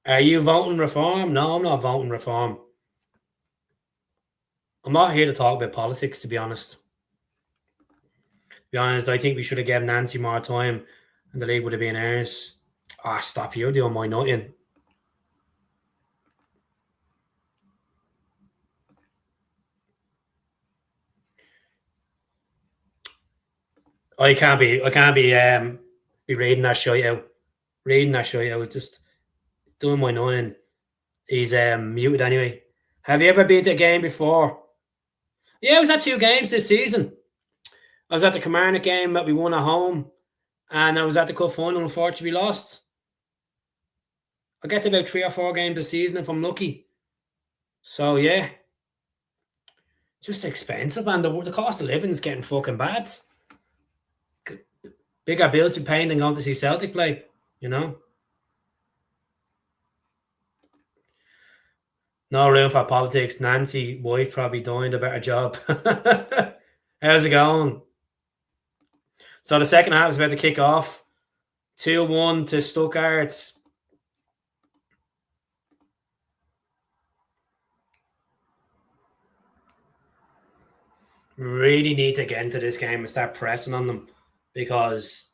Are you voting reform? No, I'm not voting reform. I'm not here to talk about politics, to be honest. To be honest, I think we should have given Nancy more time and the league would have been ours. Stop, you're doing my nutting. I can't be reading that shit out. Reading that shit out. Just doing my nutting. He's muted anyway. Have you ever been to a game before? Yeah, I was at 2 games this season. I was at the Kilmarnock game that we won at home, and I was at the cup final. Unfortunately, we lost. I get to about 3 or 4 games a season if I'm lucky. So yeah, just expensive, and the cost of living is getting fucking bad. Bigger bills to be paying than going to see Celtic play, you know. No room for politics. Nancy, wife, probably doing a better job. How's it going? So the second half is about to kick off. 2-1 to Stuttgart. Really need to get into this game and start pressing on them, because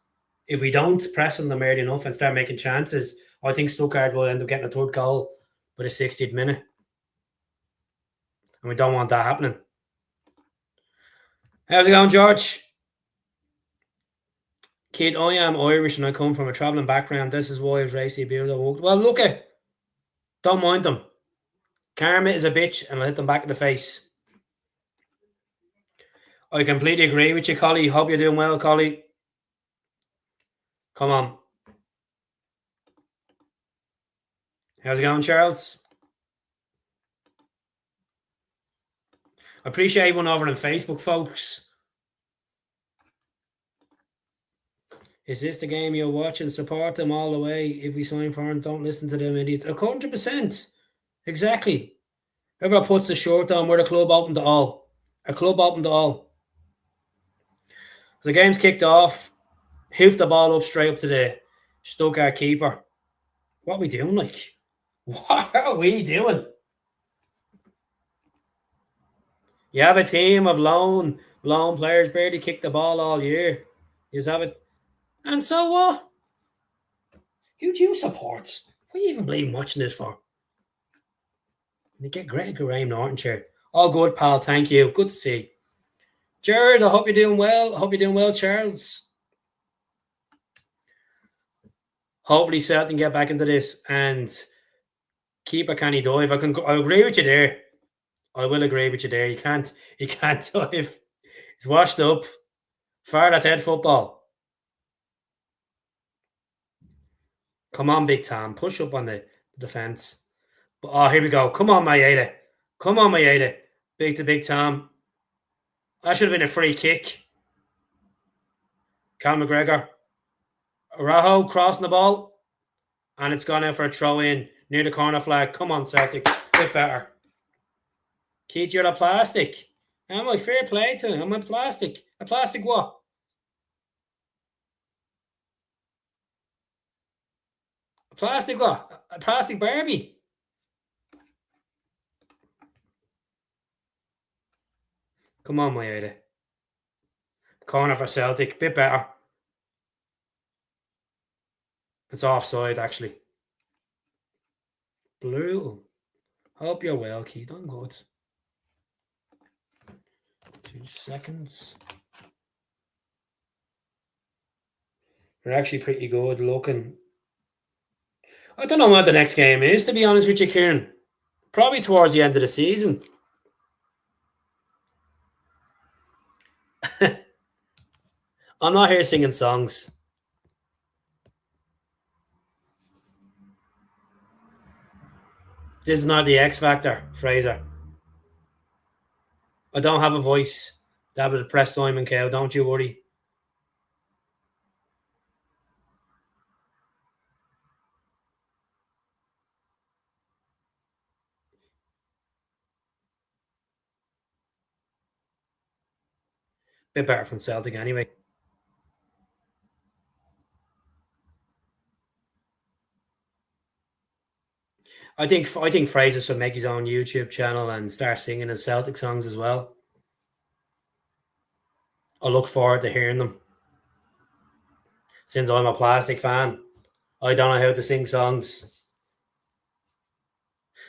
if we don't press on them early enough and start making chances, I think Stuttgart will end up getting a third goal by the 60th minute. And we don't want that happening. How's it going, George? Kid, I am Irish and I come from a travelling background. This is why I was racially abused. Well, look at, don't mind them. Karma is a bitch and I'll hit them back in the face. I completely agree with you, Collie. Hope you're doing well, Collie. Come on. How's it going, Charles? I appreciate everyone over on Facebook, folks. Is this the game you're watching? Support them all the way. If we sign for them, don't listen to them idiots. 100%. Exactly. Whoever puts the short on, we're the club open to all. A club open to all. The game's kicked off. Hoofed the ball up straight up to the Stuttgart keeper. What are we doing, like? What are we doing? You have a team of lone players barely kick the ball all year. You have it. And so what? Who do you support? What are you even blame watching this for? They get Greg Graham Norton chair. All good, pal. Thank you. Good to see. Jared, I hope you're doing well. I hope you're doing well, Charles. Hopefully Celtic can get back into this and keep a canny dive. I agree with you there. I will agree with you there. You can't dive. He's washed up. Far that head football. Come on, Big Tom. Push up on the defence. Oh, here we go. Come on, Maeda. Come on, Maeda. Big Tom. That should have been a free kick. Cal McGregor. Arajo crossing the ball. And it's gone out for a throw in near the corner flag. Come on, Celtic. Bit better. Keith, you're a plastic. Am I fair play to him? I'm a plastic. A plastic what? A plastic what? A plastic Barbie. Come on, Maeda. Corner for Celtic. Bit better. It's offside, actually. Blue. Hope you're well, Keith. I'm good. 2 seconds. We're actually pretty good looking. I don't know what the next game is, to be honest with you, Kieran. Probably towards the end of the season. I'm not here singing songs. This is not the X Factor, Fraser. I don't have a voice. That would press Simon Cow, don't you worry. Bit better from Celtic anyway. I think Fraser should make his own YouTube channel and start singing his Celtic songs as well. I look forward to hearing them. Since I'm a Plastic fan, I don't know how to sing songs.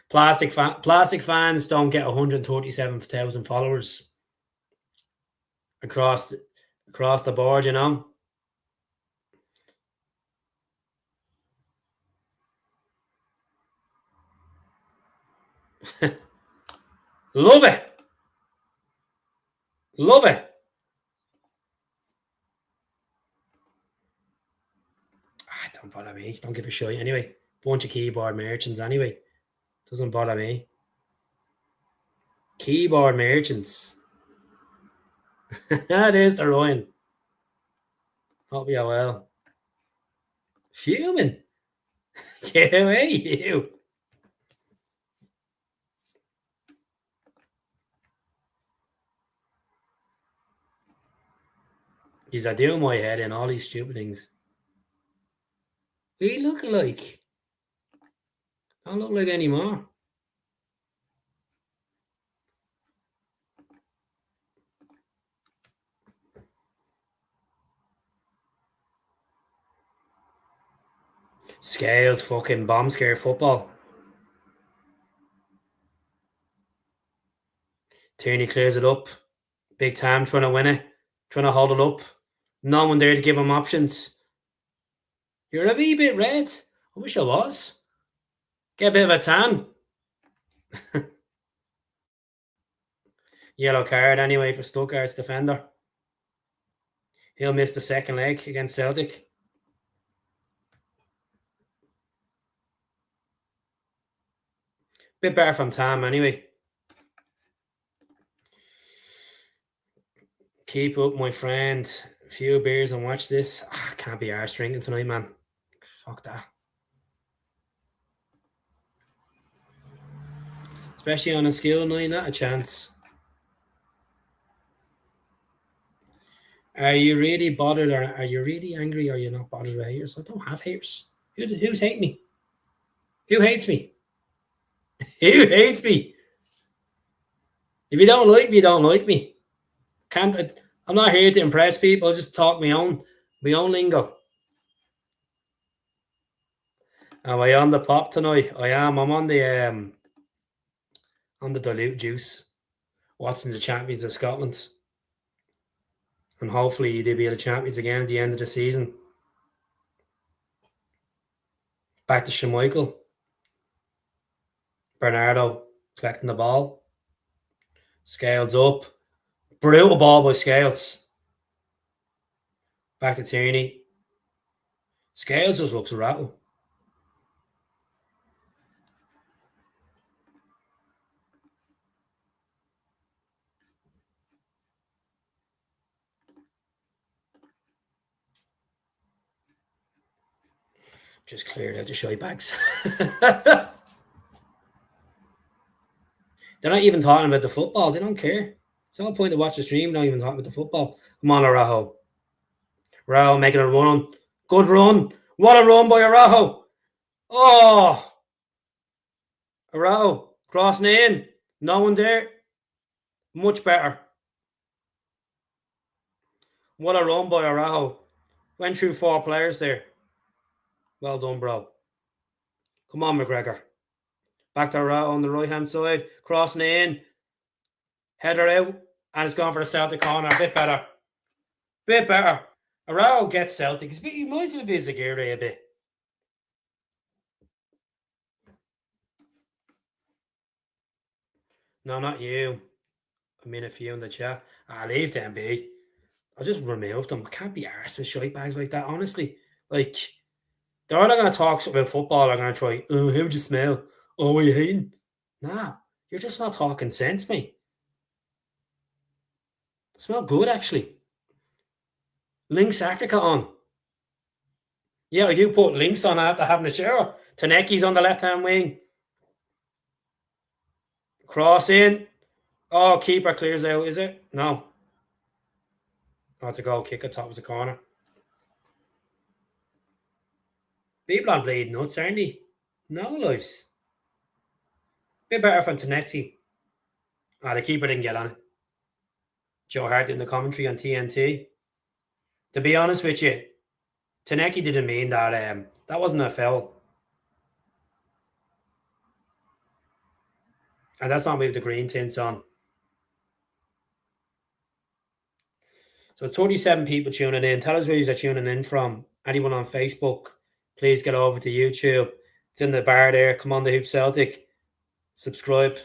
Plastic fans don't get 137,000 followers across the board, you know. Love it. Love it. Don't bother me. Don't give a shit anyway. Bunch of keyboard merchants anyway. Doesn't bother me. Keyboard merchants. That is the Ryan. Hope you're well. Fuming. Get away, you. He's a doing my head in all these stupid things. We look alike. Don't look like anymore. Scales fucking bomb scare football. Tierney clears it up. Big Tam trying to win it. Trying to hold it up. No one there to give him options. You're a wee bit red. I wish I was. Get a bit of a tan. Yellow card anyway for Stuttgart's defender. He'll miss the second leg against Celtic. Bit better from Tam anyway. Keep up, my friend. A few beers and watch this. Can't be arse drinking tonight, man. Fuck that. Especially on a skill night, not a chance. Are you really bothered, or are you really angry, or are you not bothered with haters? I don't have haters. Who's hating me? Who hates me? Who hates me? If you don't like me, you don't like me. I'm not here to impress people. I'll just talk my own lingo. Am I on the pop tonight? I am. I'm on the dilute juice, watching the champions of Scotland, and hopefully they'll be the champions again at the end of the season. Back to Schmeichel. Bernardo collecting the ball. Scales up. Brutal ball by Scales. Back to Tierney. Scales just looks a rattle. Just cleared out the shy bags. They're not even talking about the football. They don't care. It's no point to watch the stream, not even talking about the football. Come on, Araujo. Araujo making a run. Good run. What a run by Araujo. Oh. Araujo crossing in. No one there. Much better. What a run by Araujo. Went through 4 players there. Well done, bro. Come on, McGregor. Back to Araujo on the right-hand side. Crossing in. Header out. And it's gone for the Celtic corner. A bit better. Bit better. Araujo gets Celtic. He reminds me of Izagirre a bit. No, not you. I mean a few in the chat. I'll leave them be. I'll just remove them. I can't be arsed with shite bags like that, honestly. Like, they're either going to talk about football or going to try, oh, how'd you smell? Oh, are you hating? Nah, you're just not talking sense, mate. Smell good, actually. Lynx Africa on. Yeah, I do put links on after having a shower. Taneki's on the left-hand wing. Cross in. Oh, keeper clears out, is it? No. Oh, it's a goal kick at top of the corner. People on bleeding nuts, aren't they? No lives. Bit better from Taneki. The keeper didn't get on it. Joe Hart in the commentary on TNT. To be honest with you, Taneki didn't mean that. That wasn't a foul. And that's not with the green tints on. So 37 people tuning in. Tell us where you're tuning in from. Anyone on Facebook, please get over to YouTube. It's in the bar there. Come on, the Hoop Celtic. Subscribe.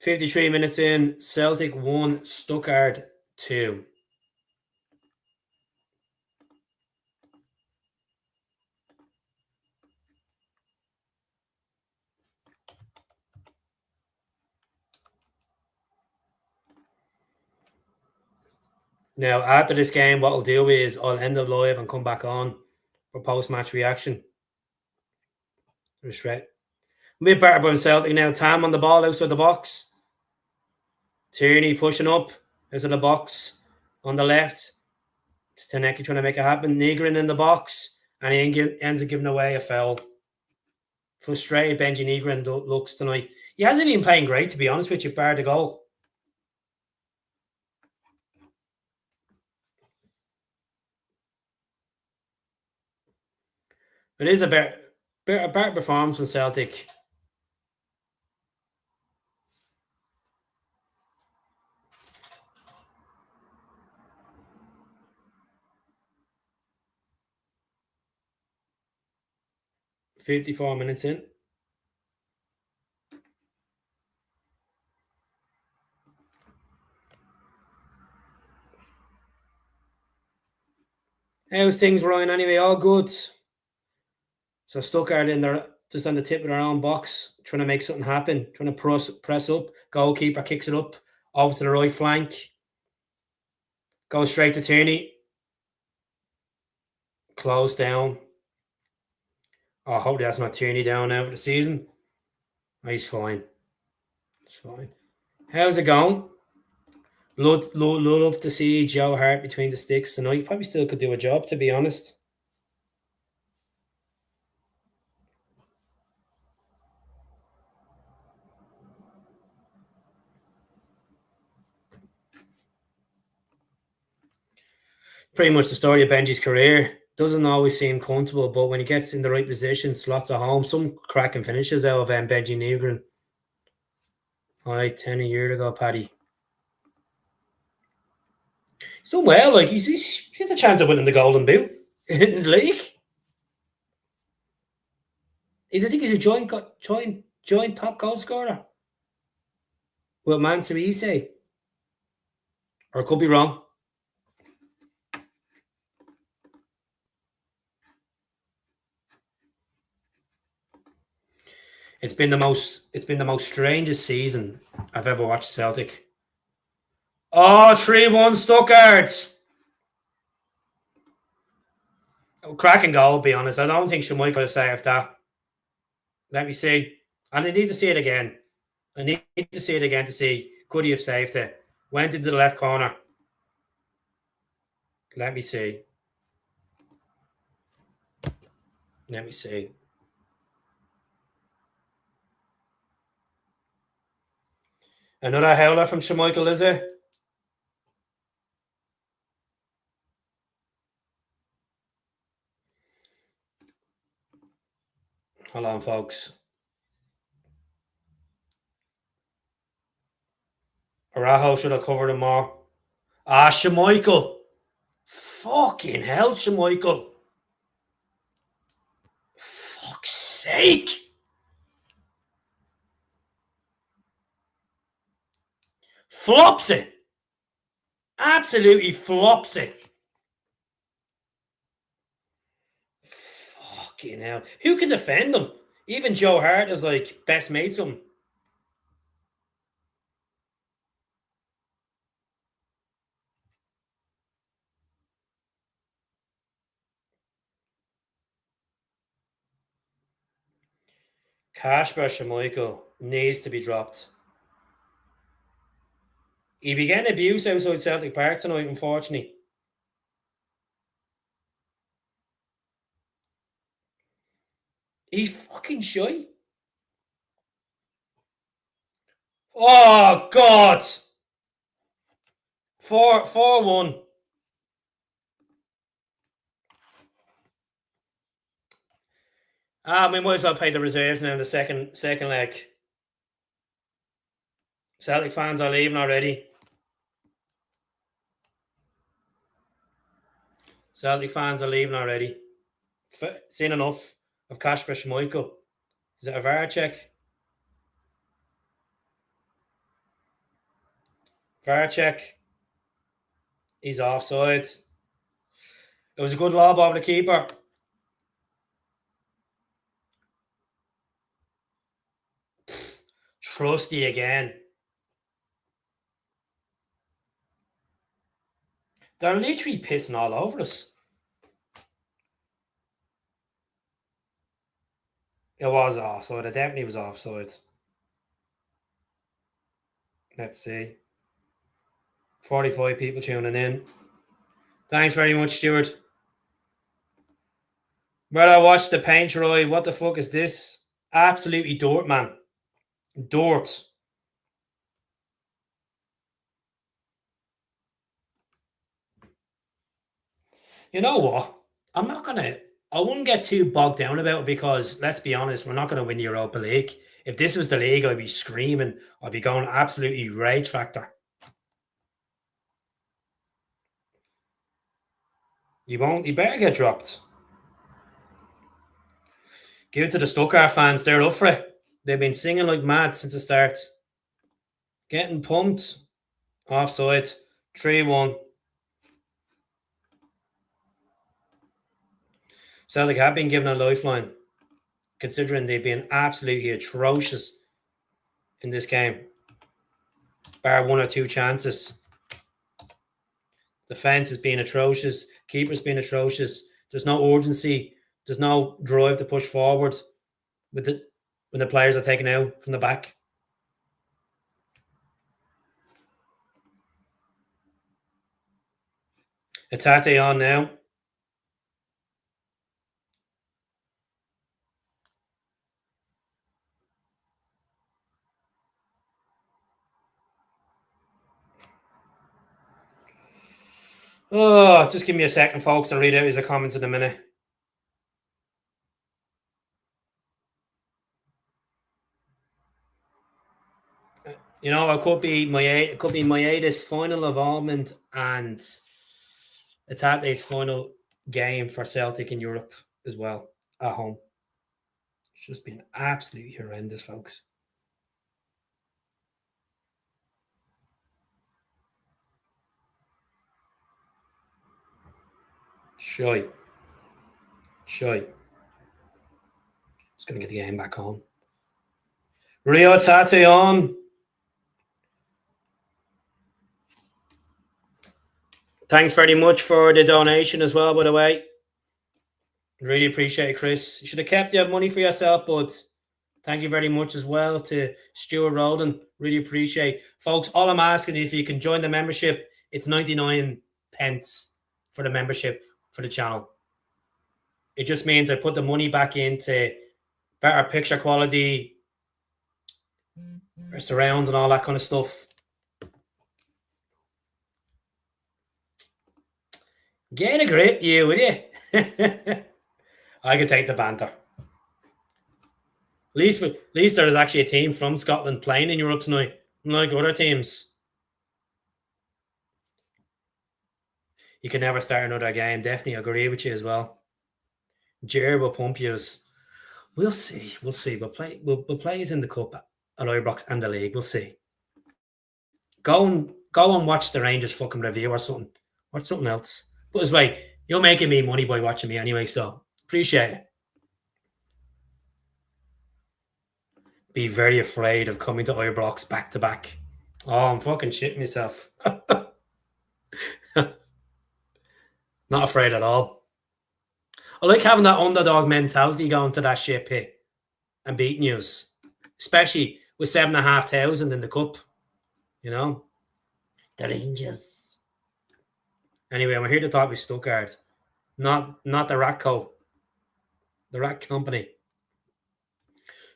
.53 minutes in. Celtic 1, Stuttgart 2. Now, after this game, what I'll do is I'll end the live and come back on for post-match reaction. Straight. A bit better by Celtic now. Tam on the ball outside the box. Tierney pushing up outside the box on the left. Taneki trying to make it happen. Nigrin in the box. And he ends up giving away a foul. Frustrated Benji Nigrin looks tonight. He hasn't been playing great, to be honest with you, bar the goal. It is a better performance from Celtic. 54 minutes in. How's things, Ryan? Anyway, all good. So Stuttgart in there, just on the tip of their own box, trying to make something happen, trying to press up. Goalkeeper kicks it up over to the right flank. Goes straight to Tierney. Close down. Oh, I hope that's not Tierney down now for the season. Oh, he's fine. It's fine. How's it going? Love to see Joe Hart between the sticks tonight. Probably still could do a job, to be honest. Pretty much the story of Benji's career. Doesn't always seem comfortable, but when he gets in the right position, slots at home, some cracking finishes out of Benji Newgren. All right, 10 a year ago, Paddy. He's done well. Like he's a chance of winning the Golden Boot in the league. I think he's a joint top goal scorer. Well, Mansouri, or I could be wrong. It's been the most strangest season I've ever watched Celtic. Oh, 3-1 Stuttgart. Oh, cracking goal, to be honest. I don't think Shamoy could have saved that. Let me see. And I need to see it again. I need to see it again to see could he have saved it. Went into the left corner. Let me see. Let me see. Another howler from Shamichael, is it? Hold on, folks. Arajo should have covered him more. Ah, Shamichael. Fucking hell, Shamichael. Fuck's sake. Flops it. Absolutely flops it. Fucking hell. Who can defend them? Even Joe Hart is like best mates with him. Kasper Schmeichel needs to be dropped. He began abuse outside Celtic Park tonight, unfortunately. He's fucking shy. Oh, God. 4-1. We might as well play the reserves now in the second leg. Celtic fans are leaving already. Celtic fans are leaving already. Seen enough of Kasper Schmeichel. Is it a VAR check? VAR check. He's offside. It was a good lob over the keeper. Trusty again. They're literally pissing all over us. It was offside. It definitely was offside. Let's see. 45 people tuning in. Thanks very much, Stuart. Well, I watched the paint, Roy. What the fuck is this? Absolutely dirt, man. Dirt. You know what? I wouldn't get too bogged down about it because, let's be honest, we're not going to win the Europa League. If this was the league, I'd be screaming. I'd be going absolutely rage factor. You won't. You better get dropped. Give it to the Stuttgart fans. They're up for it. They've been singing like mad since the start. Getting pumped. Offside. 3-1. Celtic have been given a lifeline, considering they've been absolutely atrocious in this game. Bar 1 or 2 chances. Defence has been atrocious. Keeper's been atrocious. There's no urgency. There's no drive to push forward with it when the players are taken out from the back. Atate on now. Oh, just give me a second, folks. I'll read out his comments in a minute. You know, it could be Maeda's final involvement and Atate's final game for Celtic in Europe as well at home. It's just been absolutely horrendous, folks. Shy. Just going to get the game back on. Rio Tate on. Thanks very much for the donation as well, by the way. Really appreciate it, Chris. You should have kept your money for yourself, but thank you very much as well to Stuart Roden. Really appreciate. Folks, all I'm asking is if you can join the membership, it's 99 pence for the membership for the channel. It just means I put the money back into better picture quality, surrounds and all that kind of stuff. Get a grip, you, will you? I can take the banter. At least there's actually a team from Scotland playing in Europe tonight, unlike other teams. You can never start another game. Definitely agree with you as well. Jer will pump yous. We'll see. We'll play us in the cup at Ibrox and the league. We'll see. Go and watch the Rangers fucking review or something. Watch something else. But this way, you're making me money by watching me anyway, so appreciate it. Be very afraid of coming to Ibrox back to back. Oh, I'm fucking shitting myself. Not afraid at all. I like having that underdog mentality going to that shit pit and beating yous, especially with 7,500 in the cup. You know, the Rangers. Anyway, I'm here to talk with Stuttgart, not the Rat Co. The Rat Company.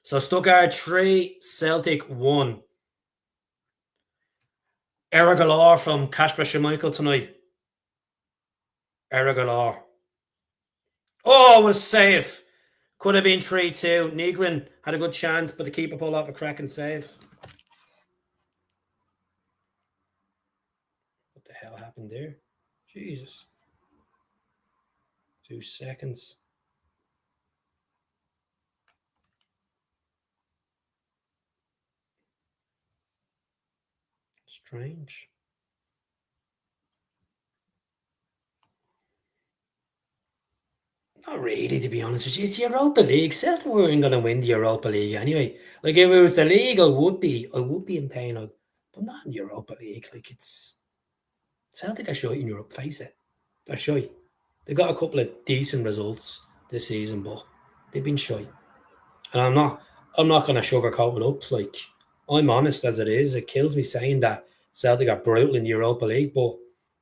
So Stuttgart 3, Celtic 1. Error galore from Kasper Schmeichel tonight. Error galore. Oh, it was safe. Could have been 3-2. Nygren had a good chance, but the keeper pulled off a cracking save. What the hell happened there? Jesus. 2 seconds. Strange. Not really, to be honest with you. It's Europa League. Celtic weren't going to win the Europa League anyway. Like, if it was the league, I would be in pain. But not in Europa League. Like, it's Celtic are shy in Europe. Face it, they're shy. They got a couple of decent results this season, but they've been shy. And I'm not going to sugarcoat it up. Like, I'm honest as it is. It kills me saying that Celtic are brutal in the Europa League, but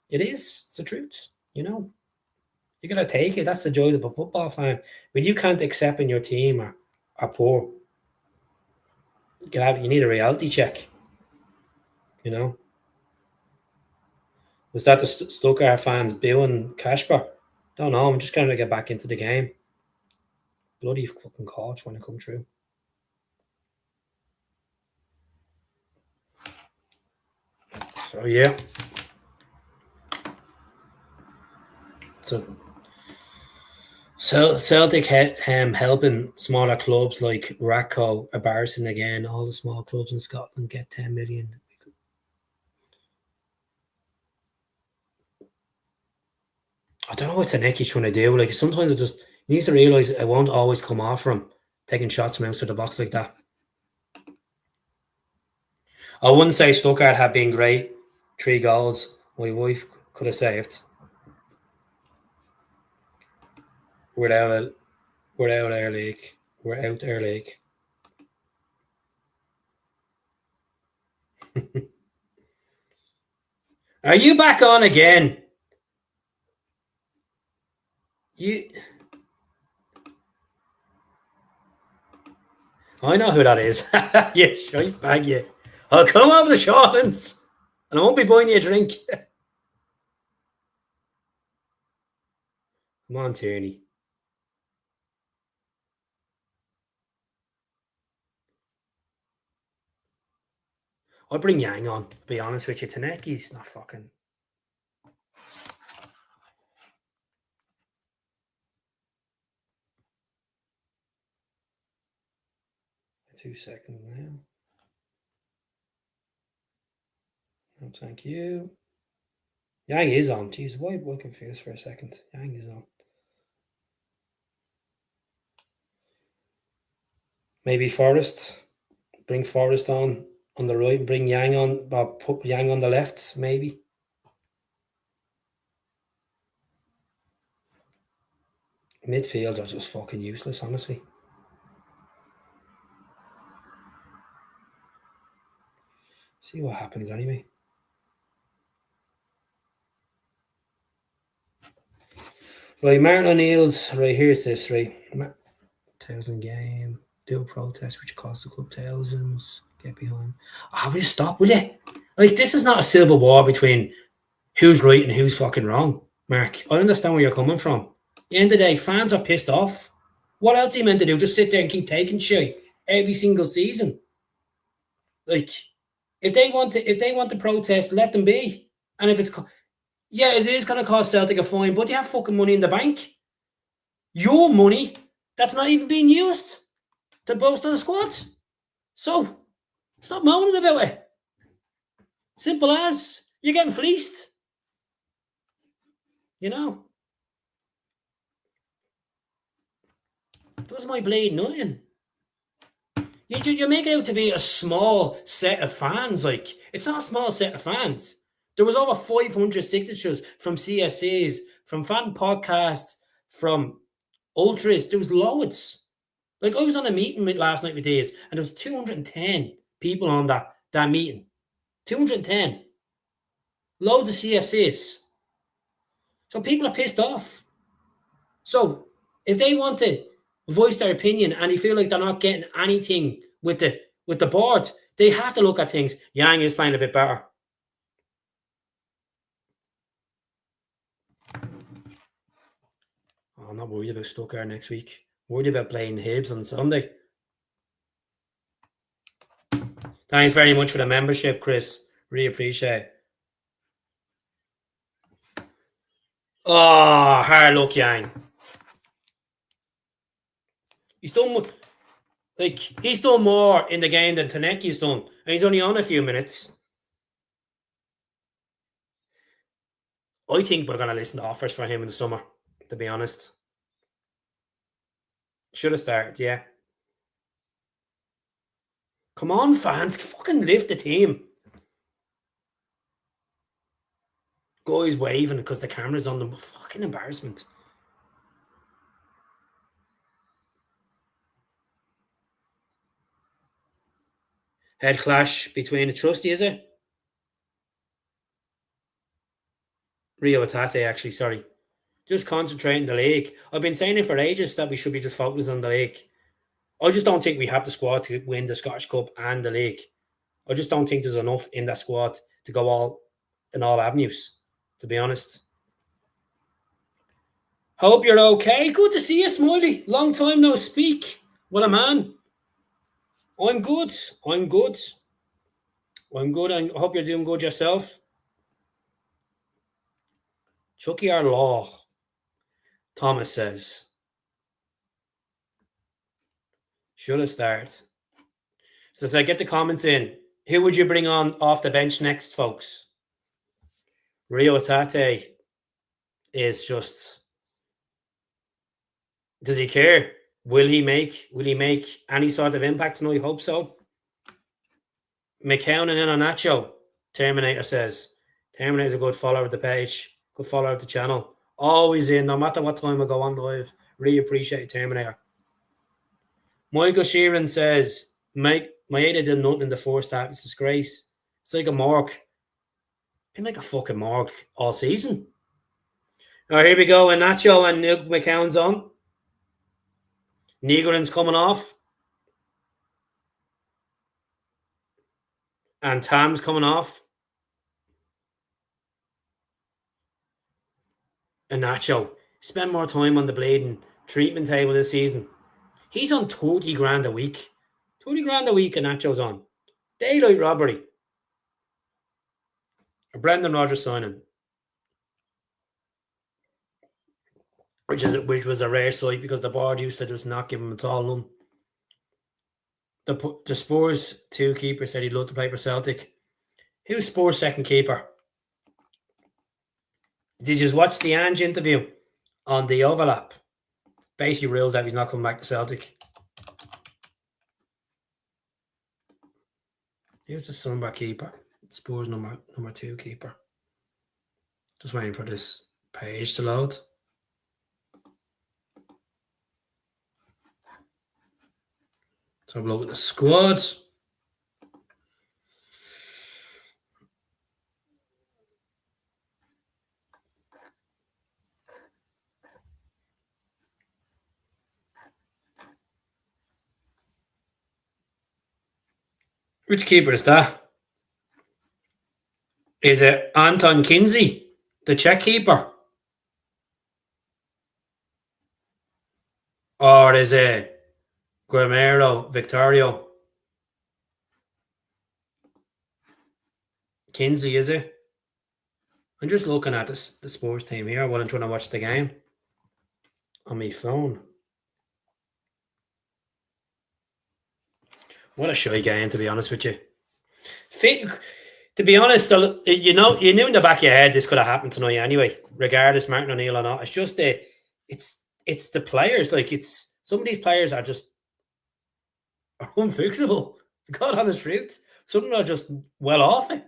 it is. It's the truth. You know. You got to take it. That's the joy of a football fan. When you can't accept in your team are poor, you need a reality check. You know? Was that the Stuttgart fans booing Kasper? Don't know. I'm just going to get back into the game. Bloody fucking coach when I come through. So, yeah. So, So Celtic helping smaller clubs like Raco embarrassing again. All the small clubs in Scotland get 10 million. I don't know what Taneki's trying to do. Like sometimes it just he needs to realise it won't always come off for him taking shots from outside the box like that. I wouldn't say Stuttgart have been great. 3 goals. My wife could have saved without a, without our league. Without our league. Are you back on again? You. I know who that is. Yeah, shite bag you. I'll come over the Shawlands and I won't be buying you a drink. Come on, Tierney. I'll bring Yang on, to be honest with you. Taneki's not fucking. 2 seconds now. No, thank you. Yang is on. Jeez, why am I confused for a second? Yang is on. Maybe Forrest. Bring Forrest on the right and bring Yang on, put Yang on the left, maybe. Midfield are just fucking useless, honestly. See what happens anyway. Right, Martin O'Neill's right here's this, right? 1,000 game, do a protest which costs the club thousands. Get behind. Will you stop, will you? Like, this is not a civil war between who's right and who's fucking wrong, Mark. I understand where you're coming from. At the end of the day, fans are pissed off. What else are you meant to do? Just sit there and keep taking shit every single season? Like, if they want to protest, let them be. And if it's it is going to cost Celtic a fine, but you have fucking money in the bank. Your money that's not even being used to boast on the squad. So stop moaning about it. Simple as. You're getting fleeced. You know. Does my blade nothing. You make it out to be a small set of fans. Like, it's not a small set of fans. There was over 500 signatures from CSAs, from fan podcasts, from ultras. There was loads. Like, I was on a meeting last night with these, and there was 210 people on that meeting. 210. Loads of CSAs. So people are pissed off. So if they want to voice their opinion and they feel like they're not getting anything with the board, they have to look at things. Yang is playing a bit better. Oh, I'm not worried about Stuttgart next week. I'm worried about playing Hibs on Sunday. Thanks very much for the membership, Chris. Really appreciate it. Oh, hard luck, Yang. He's done more in the game than Taneki's done, and he's only on a few minutes. I think we're going to listen to offers for him in the summer, to be honest. Should have started, yeah. Come on, fans. Fucking lift the team. Guys waving because the camera's on them. Fucking embarrassment. Head clash between the trusty, is it? Rio Atate, actually, sorry. Just concentrating the league. I've been saying it for ages that we should be just focused on the league. I just don't think we have the squad to win the Scottish Cup and the league. I just don't think there's enough in that squad to go all in all avenues, to be honest. Hope you're okay. Good to see you, Smiley. Long time no speak. What a man. I'm good. I'm good. I'm good. I hope you're doing good yourself. Chucky our law, Thomas says. Should have started. So as I get the comments in, who would you bring on off the bench next, folks? Rio Tate is just... Does he care? Will he make any sort of impact tonight? Hope so. McCown and in on Nacho. Terminator says. Terminator's a good follower of the page. Good follower of the channel. Always in, no matter what time I go on live. Really appreciate it, Terminator. Michael Sheeran says, my Ada did nothing in the first half. It's a disgrace. It's like a morgue. Been like a fucking morgue all season. All right, here we go. And Nacho and Nick McCown's on. Nigerin's coming off. And Tam's coming off. And Nacho. Spend more time on the bleeding treatment table this season. He's on 30 grand a week. 30 grand a week and Nacho's on. Daylight robbery. A Brendan Rodgers signing. Which was a rare sight because the board used to just not give him a tall none. The Spurs 2 keeper said he'd love to play for Celtic. Who's Spurs second keeper? Did you watch the Ange interview on the overlap? Basically ruled out he's not coming back to Celtic. Who's the Sunber keeper? Spurs number 2 keeper. Just waiting for this page to load. So have a look at the squad. Which keeper is that? Is it Anton Kinsey, the Czech keeper? Or is it Guillermo Victorio? Kinsey, is it? I'm just looking at the Spurs team here while I'm trying to watch the game on my phone. What a shy game, to be honest with you. To be honest, you knew in the back of your head this could have happened tonight anyway, regardless Martin O'Neill or not. It's just it's the players. Like, it's some of these players are just unfixable. God honest truth. Some of them are just well off it.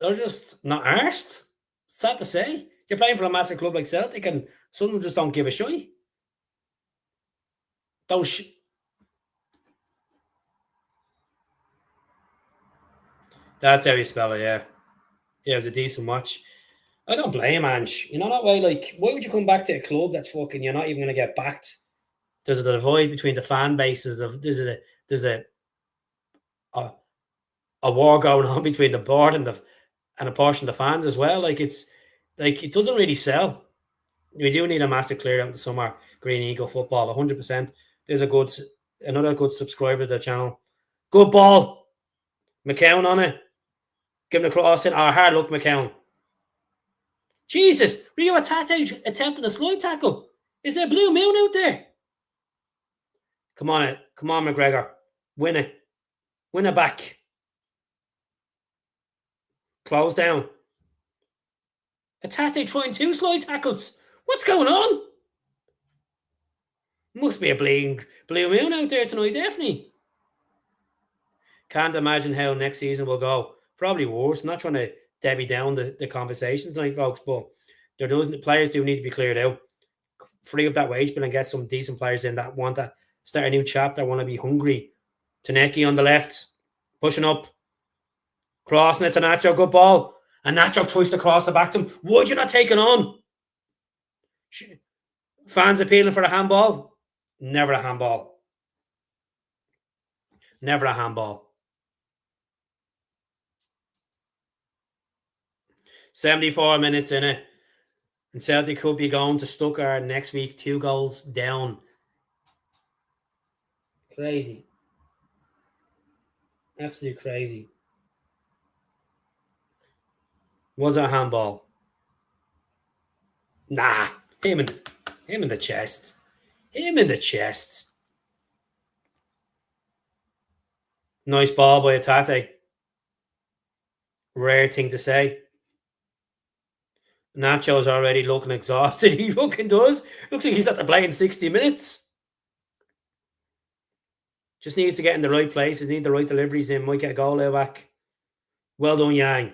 They're just not arsed. Sad to say. You're playing for a massive club like Celtic and some of them just don't give a shit. That's how you spell it, yeah. Yeah, it was a decent watch. I don't blame Ange. You know that way, like, why would you come back to a club that's fucking you're not even going to get backed? There's a divide between the fan bases. There's a war going on between the board and a portion of the fans as well. Like, it's like it doesn't really sell. We do need a massive clear out in the summer. Green Eagle football, 100%. There's another good subscriber to the channel. Good ball. McCown on it. Give him a cross in. Hard luck, McCown. Jesus, Rio Tate attempting a slide tackle. Is there a blue moon out there? Come on, McGregor. Win it. Win it back. Close down. Tate trying 2 slide tackles. What's going on? Must be a blue moon out there tonight, definitely. Can't imagine how next season will go. Probably worse. I'm not trying to Debbie down the conversation tonight, folks, but players do need to be cleared out. Free up that wage bill and get some decent players in that want to start a new chapter, want to be hungry. Taneki on the left, pushing up. Crossing it to Nacho, good ball. And Nacho tries to cross the back to him. Would you not take it on? Fans appealing for a handball? Never a handball. Never a handball. 74 minutes in it. And Celtic could be going to Stuttgart next week, 2 goals down. Crazy. Absolute crazy. Was it a handball? Nah. Him in the chest. Him in the chest. Nice ball by Atate. Rare thing to say. Nacho's already looking exhausted. He fucking does. Looks like he's at the play in 60 minutes. Just needs to get in the right places, need the right deliveries in, might get a goal out back. Well done, Yang.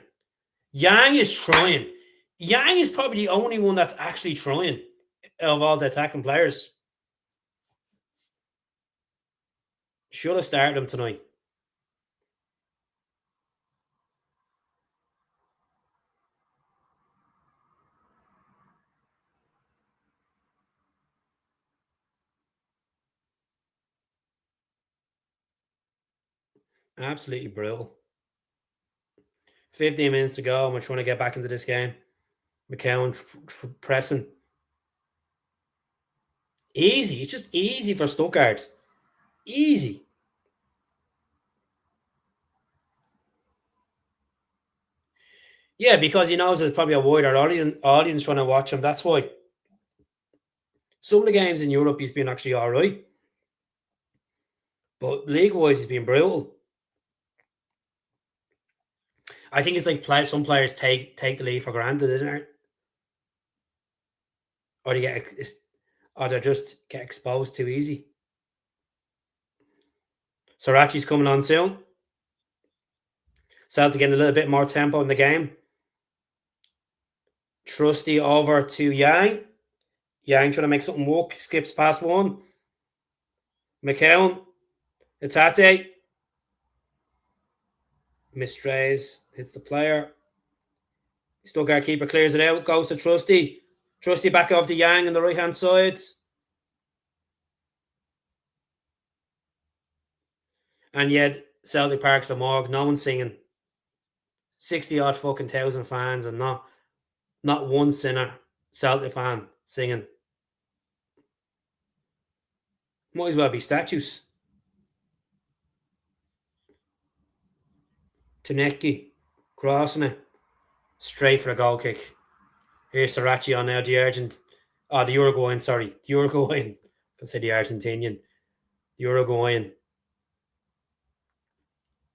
Yang is trying. Yang is probably the only one that's actually trying of all the attacking players. Should have started him tonight. Absolutely brutal. 15 minutes to go, and we're trying to get back into this game. McCown pressing. Easy. It's just easy for Stuttgart. Easy. Yeah, because he knows there's probably a wider audience trying to watch him. That's why. Some of the games in Europe, he's been actually all right. But league-wise, he's been brutal. I think it's like some players take the league for granted, isn't it? Or they just get exposed too easy. Sorachi's coming on soon. Celtic getting a little bit more tempo in the game. Trusty over to Yang. Yang trying to make something work. Skips past one. McCown. Itate. Mistrays. Hits the player. Stuttgart keeper clears it out. Goes to Trusty. Trusty back off to Yang on the right hand side. And yet Celtic Park's a morgue. No one's singing. 60 odd fucking thousand fans and not one sinner Celtic fan singing. Might as well be statues. Tanecki crossing it straight for a goal kick. Here's Sarachi on now. The Uruguayan. Sorry, the Uruguayan. I say the Argentinian. The Uruguayan,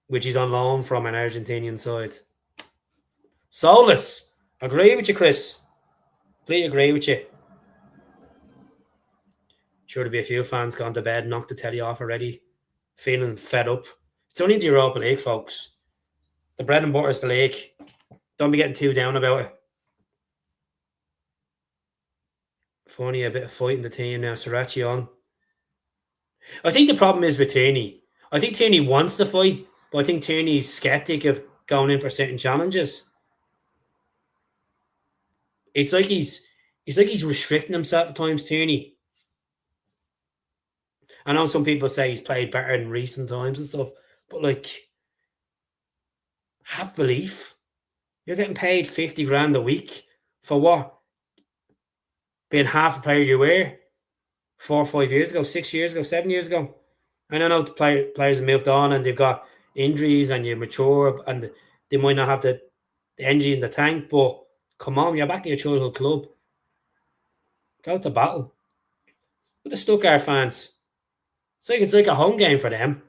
which is on loan from an Argentinian side. Soulless. Agree with you, Chris. Completely agree with you. Sure to be a few fans gone to bed, knocked the telly off already, feeling fed up. It's only the Europa League, folks. The bread and butter is the league. Don't be getting too down about it. Funny, a bit of fight in the team now. Sriracha on. I think the problem is with Tierney. I think Tierney wants to fight, but I think Tierney's skeptic of going in for certain challenges. It's like he's restricting himself at times, Tierney. I know some people say he's played better in recent times and stuff, but like, have belief. You're getting paid 50 grand a week for what? Being half a player you were 4 or 5 years ago, 6 years ago, 7 years ago. And I know the players have moved on and they've got injuries and you mature and they might not have the energy in the tank, but come on, you're back in your childhood club. Go to battle. But the Stuttgart fans, it's like a home game for them.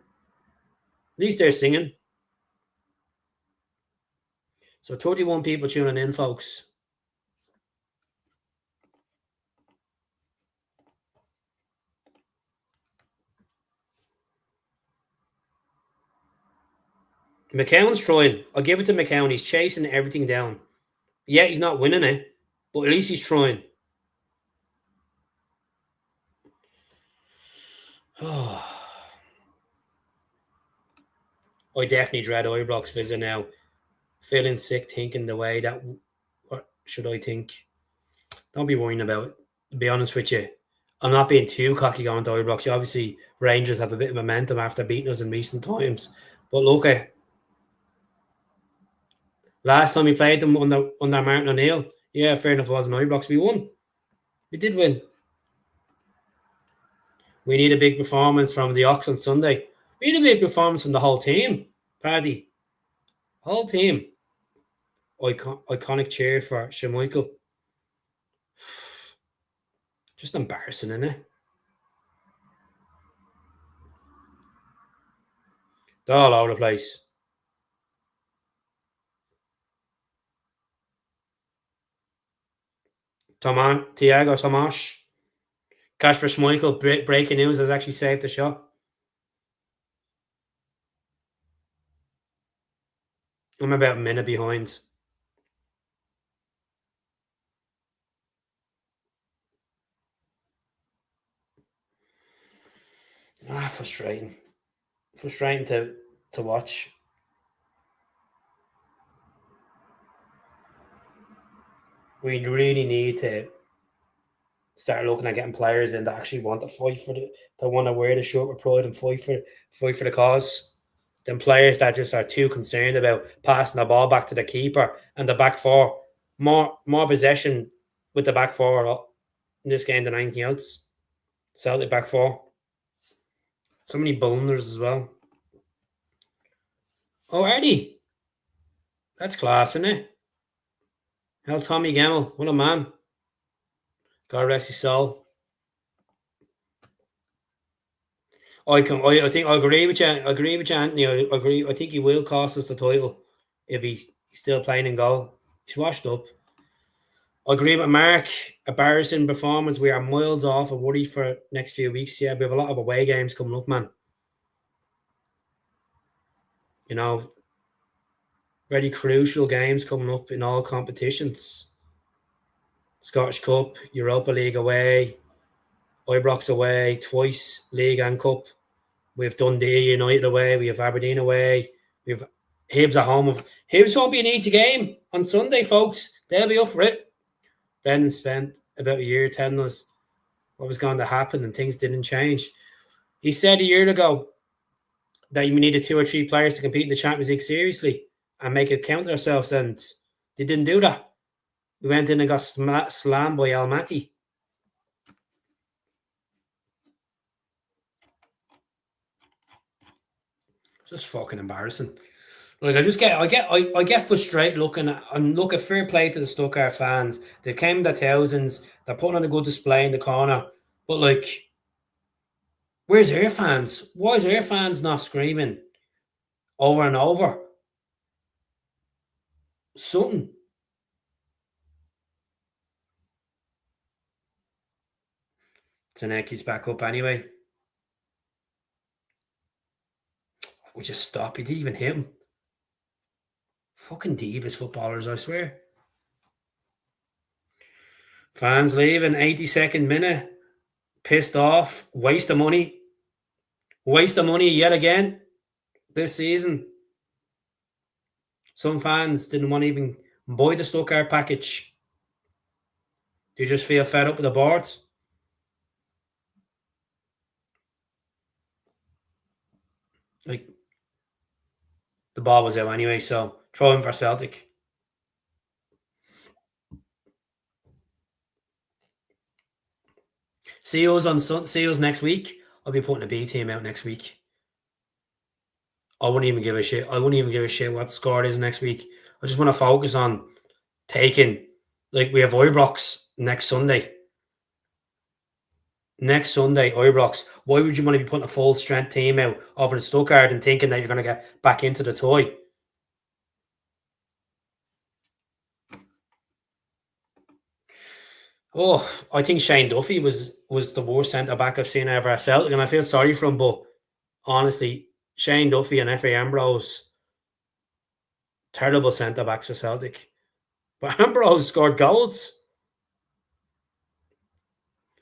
At least they're singing. So 31 people tuning in, folks. McCown's trying. I'll give it to McCown. He's chasing everything down. Yeah, he's not winning it, but at least he's trying. I definitely dread Ibrox visit now. Feeling sick, thinking the way that. What should I think? Don't be worrying about it. To be honest with you, I'm not being too cocky going to Ibrox. Obviously, Rangers have a bit of momentum after beating us in recent times. But look at last time we played them under Martin O'Neill. Yeah, fair enough. It wasn't Ibrox. We won. We did win. We need a big performance from the Ox on Sunday. We need a big performance from the whole team. Paddy. Whole team. Iconic cheer for Schmeichel. Just embarrassing, isn't it? They're all over the place. Thiago Tomas. Kasper Schmeichel, breaking news, has actually saved the shot. I'm about a minute behind. Frustrating. Frustrating to watch. We really need to start looking at getting players in that actually want to fight for that want to wear the shirt with pride and fight for the cause. Then players that just are too concerned about passing the ball back to the keeper and the back four. More possession with the back four in this game than anything else. Celtic back four. So many blunders as well. Oh, Eddie. That's class, isn't it? Hell, Tommy Gemmell. What a man. God rest his soul. I think I agree with you. I agree with you, Anthony. I agree. I think he will cost us the title if he's still playing in goal. He's washed up. I agree with Mark. Embarrassing performance. We are miles off. A worry for next few weeks. Yeah, we have a lot of away games coming up, man. You know, very crucial games coming up in all competitions. Scottish Cup, Europa League away, Ibrox away, twice League and Cup. We've Dundee United away. We have Aberdeen away. We've Hibs at home. Hibs won't be an easy game on Sunday, folks. They'll be up for it. Brendan spent about a year telling us what was going to happen, and things didn't change. He said a year ago that we needed 2 or 3 players to compete in the Champions League seriously and make it count ourselves, and they didn't do that. We went in and got slammed by Almaty. Just fucking embarrassing. Like I get frustrated looking at and look at fair play to the Stuttgart fans. They came in their thousands. They're putting on a good display in the corner. But like, where's their fans? Why is their fans not screaming over and over? Something. Taneki's back up anyway. We just stop. He didn't even hit him. Fucking divas footballers, I swear. Fans leaving, 82nd minute. Pissed off. Waste of money. Waste of money yet again this season. Some fans didn't want to even buy the Stuttgart package. They just feel fed up with the boards. Like, the ball was out anyway, so throw in for Celtic. See us next week. I'll be putting a B team out next week. I wouldn't even give a shit. I wouldn't even give a shit what the score is next week. I just want to focus on taking, like, we have Ibrox next Sunday. Next Sunday, Ibrox. Why would you want to be putting a full strength team out over the Stuttgart and thinking that you're going to get back into the toy? Oh, I think Shane Duffy was the worst centre back I've seen ever at Celtic, and I feel sorry for him. But honestly, Shane Duffy and F.A. Ambrose, terrible centre backs for Celtic. But Ambrose scored goals.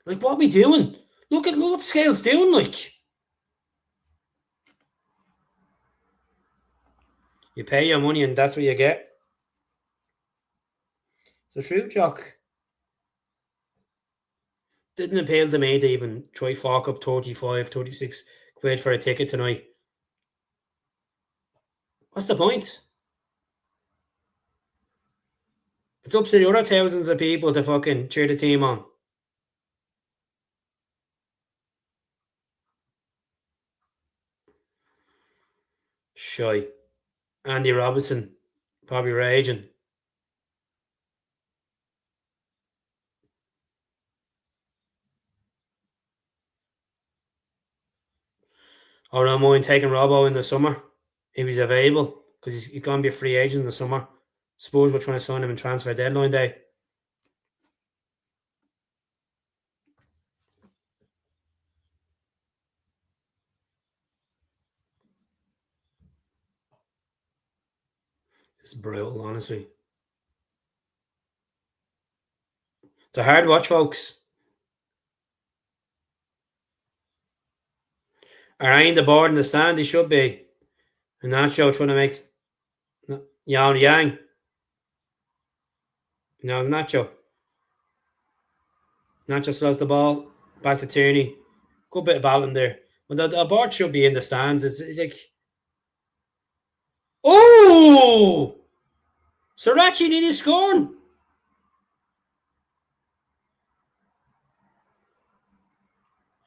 Like, what are we doing? Look what Scale's doing. Like, you pay your money and that's what you get. It's the truth, Jock. Didn't appeal to me to even try fork up 35, 36 quid for a ticket tonight. What's the point? It's up to the other thousands of people to fucking cheer the team on. Shy. Andy Robinson, probably raging. I don't mind taking Robbo in the summer. If he's available, because he's going to be a free agent in the summer. Spurs were trying to sign him in transfer deadline day. It's brutal, honestly. It's a hard watch, folks. Are ain't the board in the stand? He should be. And Nacho trying to make Yao Yang. No, Nacho. Nacho slows the ball. Back to Tierney. Good bit of ball in there. But the board should be in the stands. It's like. Oh! Sriracha nearly scoring.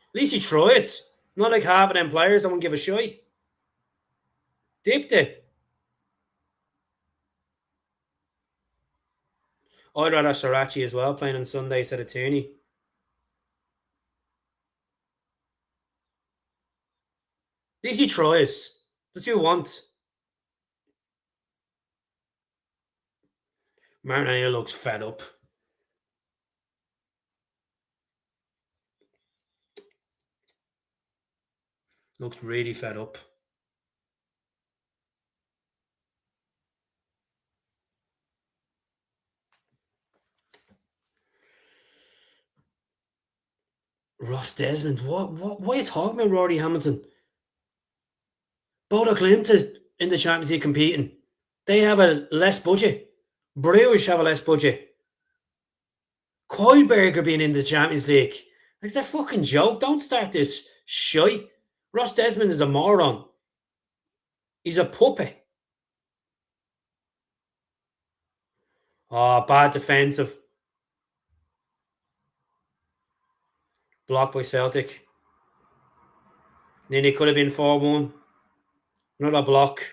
At least he tried it. Not like half of them players that won't give a shit. Dipped it. I'd rather Sriracha as well playing on Sunday instead of Tierney. At least he tries. That's what you want. Martin looks fed up. Looks really fed up. Ross Desmond, what are you talking about, Rory Hamilton? Bodo Klimt is in the Champions League competing. They have a less budget. Bruges have a less budget. Kohlberger being in the Champions League. Like, it's a fucking joke. Don't start this shite. Ross Desmond is a moron. He's a puppet. Oh, bad defensive. Blocked by Celtic. Then it could have been 4-1. Another block.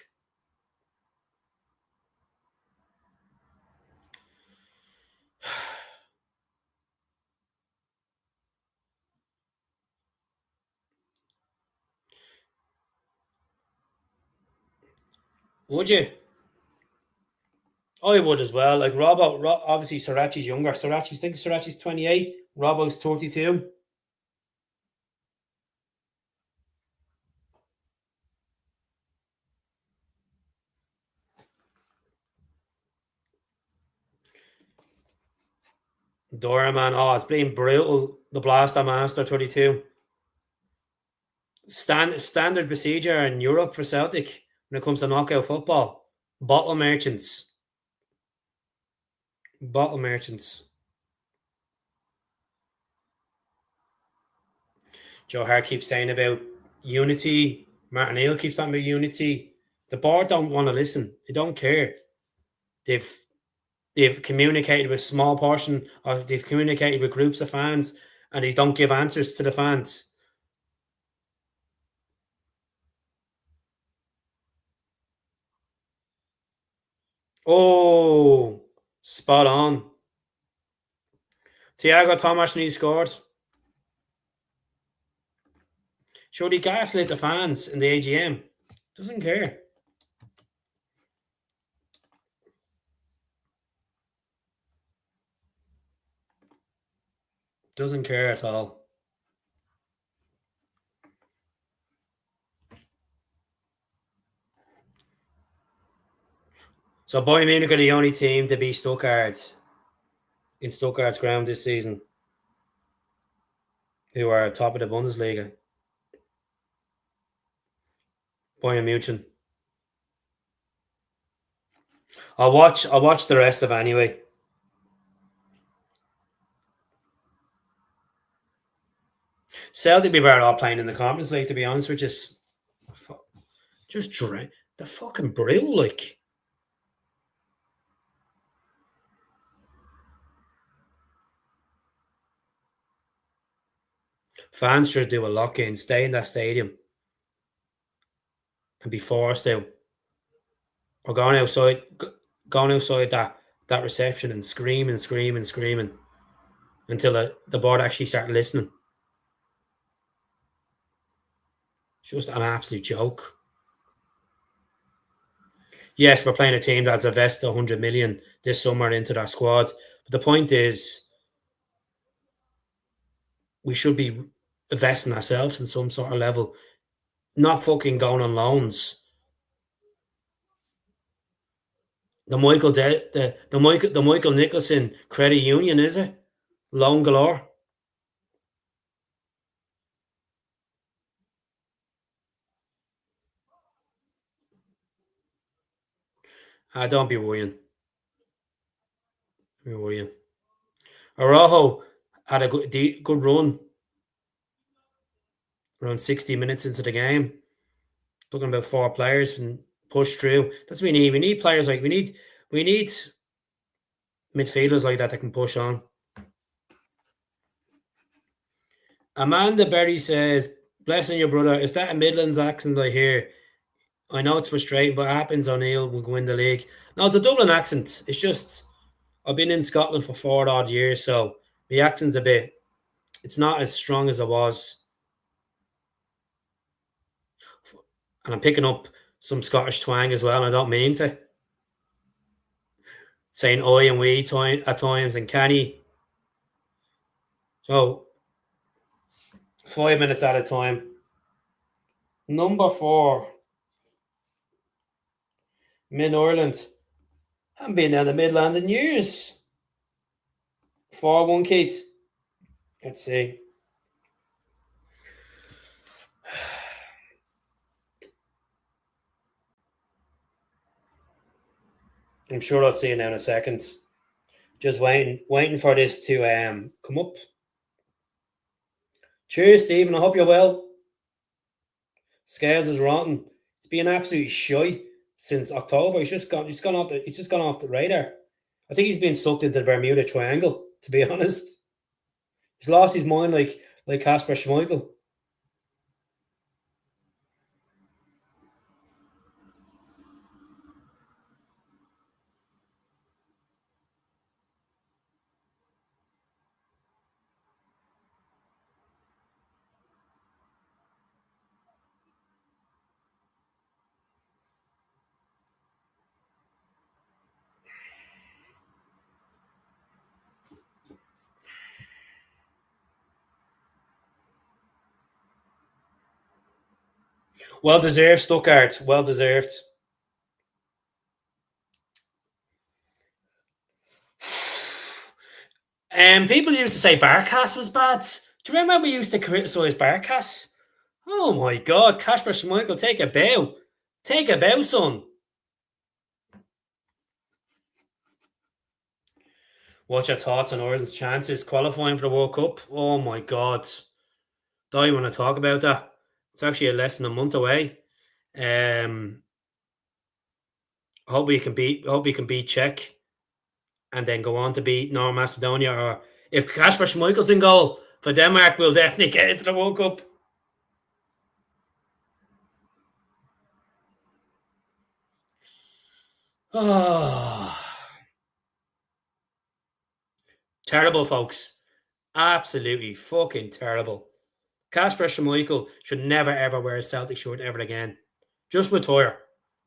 Would you? I would as well. Like obviously Sriracha's younger. Sriracha's 28. Robbo's 32. Dora, man. Oh, it's been brutal. The Blaster Master 32. Standard procedure in Europe for Celtic when it comes to knockout football. Bottle merchants. Bottle merchants. Joe Hart keeps saying about unity. Martin O'Neill keeps talking about unity. The board don't want to listen. They don't care. They've communicated with small portion, or they've communicated with groups of fans, and they don't give answers to the fans. Oh, spot on. Thiago Thomas and he scored. Sure, he gaslit the fans in the AGM. Doesn't care. Doesn't care at all. So Bayern Munich are the only team to beat Stuttgart in Stuttgart's ground this season, who are top of the Bundesliga. Bayern Munich. I'll watch the rest of it anyway. Celtic be better off playing in the Conference League, to be honest with you. Just drain the fucking brutal, like. Fans should do a lock-in, stay in that stadium, and be forced out, or going outside that reception and screaming until the board actually start listening. It's just an absolute joke. Yes, we're playing a team that's invested 100 million this summer into their squad. But the point is, we should be investing ourselves in some sort of level, not fucking going on loans. The Michael Nicholson credit union, is it? Loan galore. Don't be worrying. Don't be worrying. Araujo had a good run around 60 minutes into the game. Talking about four players and push through. That's what we need. We need players like we need midfielders like that can push on. Amanda Berry says, "Blessing your brother. Is that a Midlands accent I hear? I know it's frustrating, but it happens. O'Neill will win the league. No, it's a Dublin accent. It's just I've been in Scotland for 4 odd years, so the accent's a bit. It's not as strong as it was, and I'm picking up some Scottish twang as well. And I don't mean to saying "oi" and "we" at times and "canny." So 5 minutes at a time. Number 4, Mid Ireland. Haven't been down the Midland in years. 4-1, Keith. Let's see. I'm sure I'll see you now in a second. Just waiting for this to come up. Cheers, Stephen. I hope you're well. Scales is rotten. It's been absolutely shy since October. He's just gone off the radar. I think he's been sucked into the Bermuda Triangle, to be honest. He's lost his mind like Casper Schmeichel. Well deserved, Stuttgart. Well deserved. People used to say Barkas was bad. Do you remember we used to criticise Barkas? Oh my God, Kasper Schmeichel, take a bow. Take a bow, son. What's your thoughts on Ireland's chances qualifying for the World Cup? Oh my God. Don't even want to talk about that. It's actually less than a month away. Um, hope we can beat Czech and then go on to beat North Macedonia. Or if Kasper Schmeichel's in goal for Denmark, we'll definitely get into the World Cup. Oh, terrible, folks. Absolutely fucking terrible. Kasper Schmeichel should never ever wear a Celtic shirt ever again. Just retire.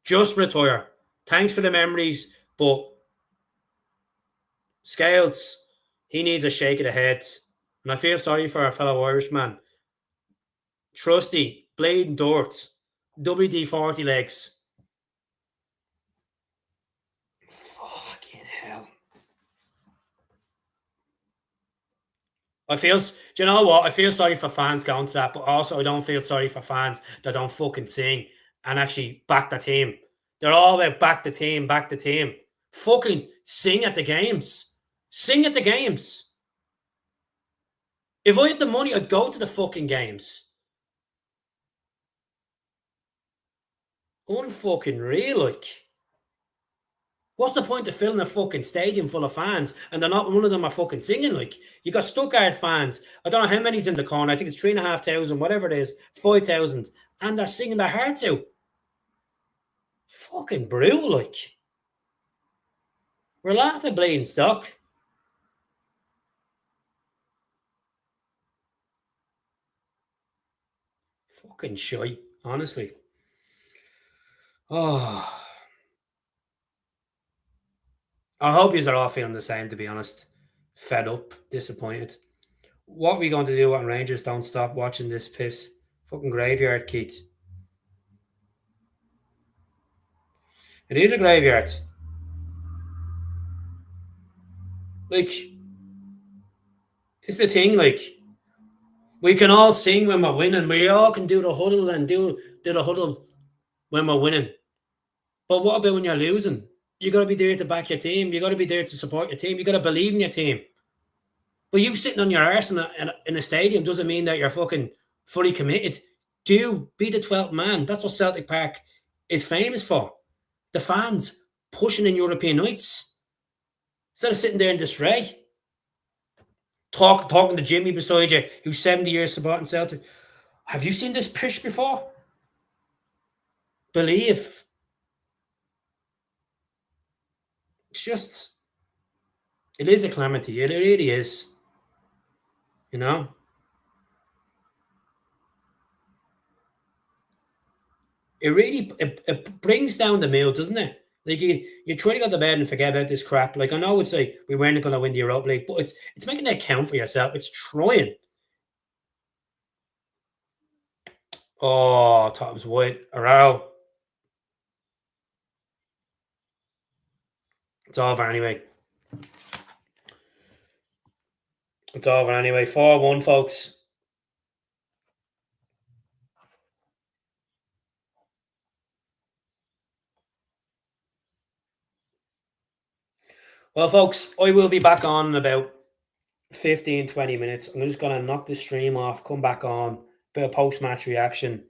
Just retire. Thanks for the memories, but Scales, he needs a shake of the head. And I feel sorry for our fellow Irishman. Trusty, bleeding dirt, WD 40 legs. Fucking hell. Do you know what? I feel sorry for fans going to that, but also I don't feel sorry for fans that don't fucking sing and actually back the team. They're all about back the team, back the team. Fucking sing at the games. Sing at the games. If I had the money, I'd go to the fucking games. Unfucking real, like. What's the point of filling a fucking stadium full of fans and they're not one of them are fucking singing? Like, you got Stuttgart fans. I don't know how many's in the corner. I think it's 3,500, whatever it is, 5,000, and they're singing their hearts out. Fucking brutal, like. We're laughing bleeding stock. Fucking shy, honestly. Oh. I hope you're all feeling the same, to be honest. Fed up, disappointed. What are we going to do when Rangers don't stop watching this piss? Fucking graveyard, Keith. It is a graveyard. Like, it's the thing, like, we can all sing when we're winning. We all can do the huddle and do the huddle when we're winning. But what about when you're losing? You got to be there to back your team. You got to be there to support your team. You got to believe in your team. But you sitting on your arse in a stadium doesn't mean that you're fucking fully committed. Do be the 12th man. That's what Celtic Park is famous for. The fans pushing in European nights. Instead of sitting there in disarray. Talking to Jimmy beside you, who's 70 years supporting Celtic. Have you seen this pish before? Believe. It's just, it is a calamity. It really is. You know? It really it brings down the mood, doesn't it? Like you try to go to bed and forget about this crap. Like I know it's like we weren't going to win the Europa League, but it's making it count for yourself. It's trying. Oh, I thought it was white. Arrow. It's over anyway. It's over anyway. 4-1, folks. Well, folks, I will be back on in about 15, 20 minutes. I'm just going to knock the stream off, come back on, bit of post-match reaction,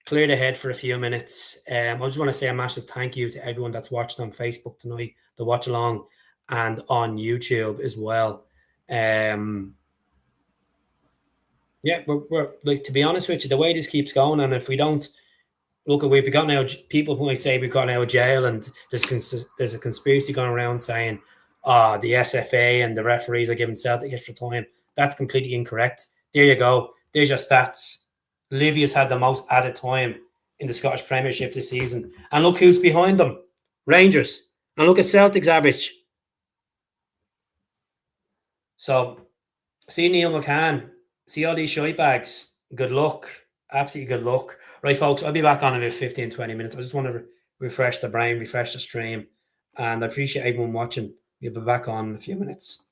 clear the head for a few minutes. I just want to say a massive thank you to everyone that's watched on Facebook tonight, the watch along, and on YouTube as well. Yeah, we're like, to be honest with you, the way this keeps going, and if we don't look, we've got now people might say we've got out of jail, and there's a conspiracy going around saying, the SFA and the referees are giving Celtic extra time. That's completely incorrect. There you go. There's your stats. Livia's had the most added time in the Scottish Premiership this season. And look who's behind them. Rangers. And look at Celtic's average. So, see Neil McCann. See all these shite bags. Good luck. Absolutely good luck. Right, folks, I'll be back on in about 15, 20 minutes. I just want to refresh the brain, refresh the stream. And I appreciate everyone watching. We'll be back on in a few minutes.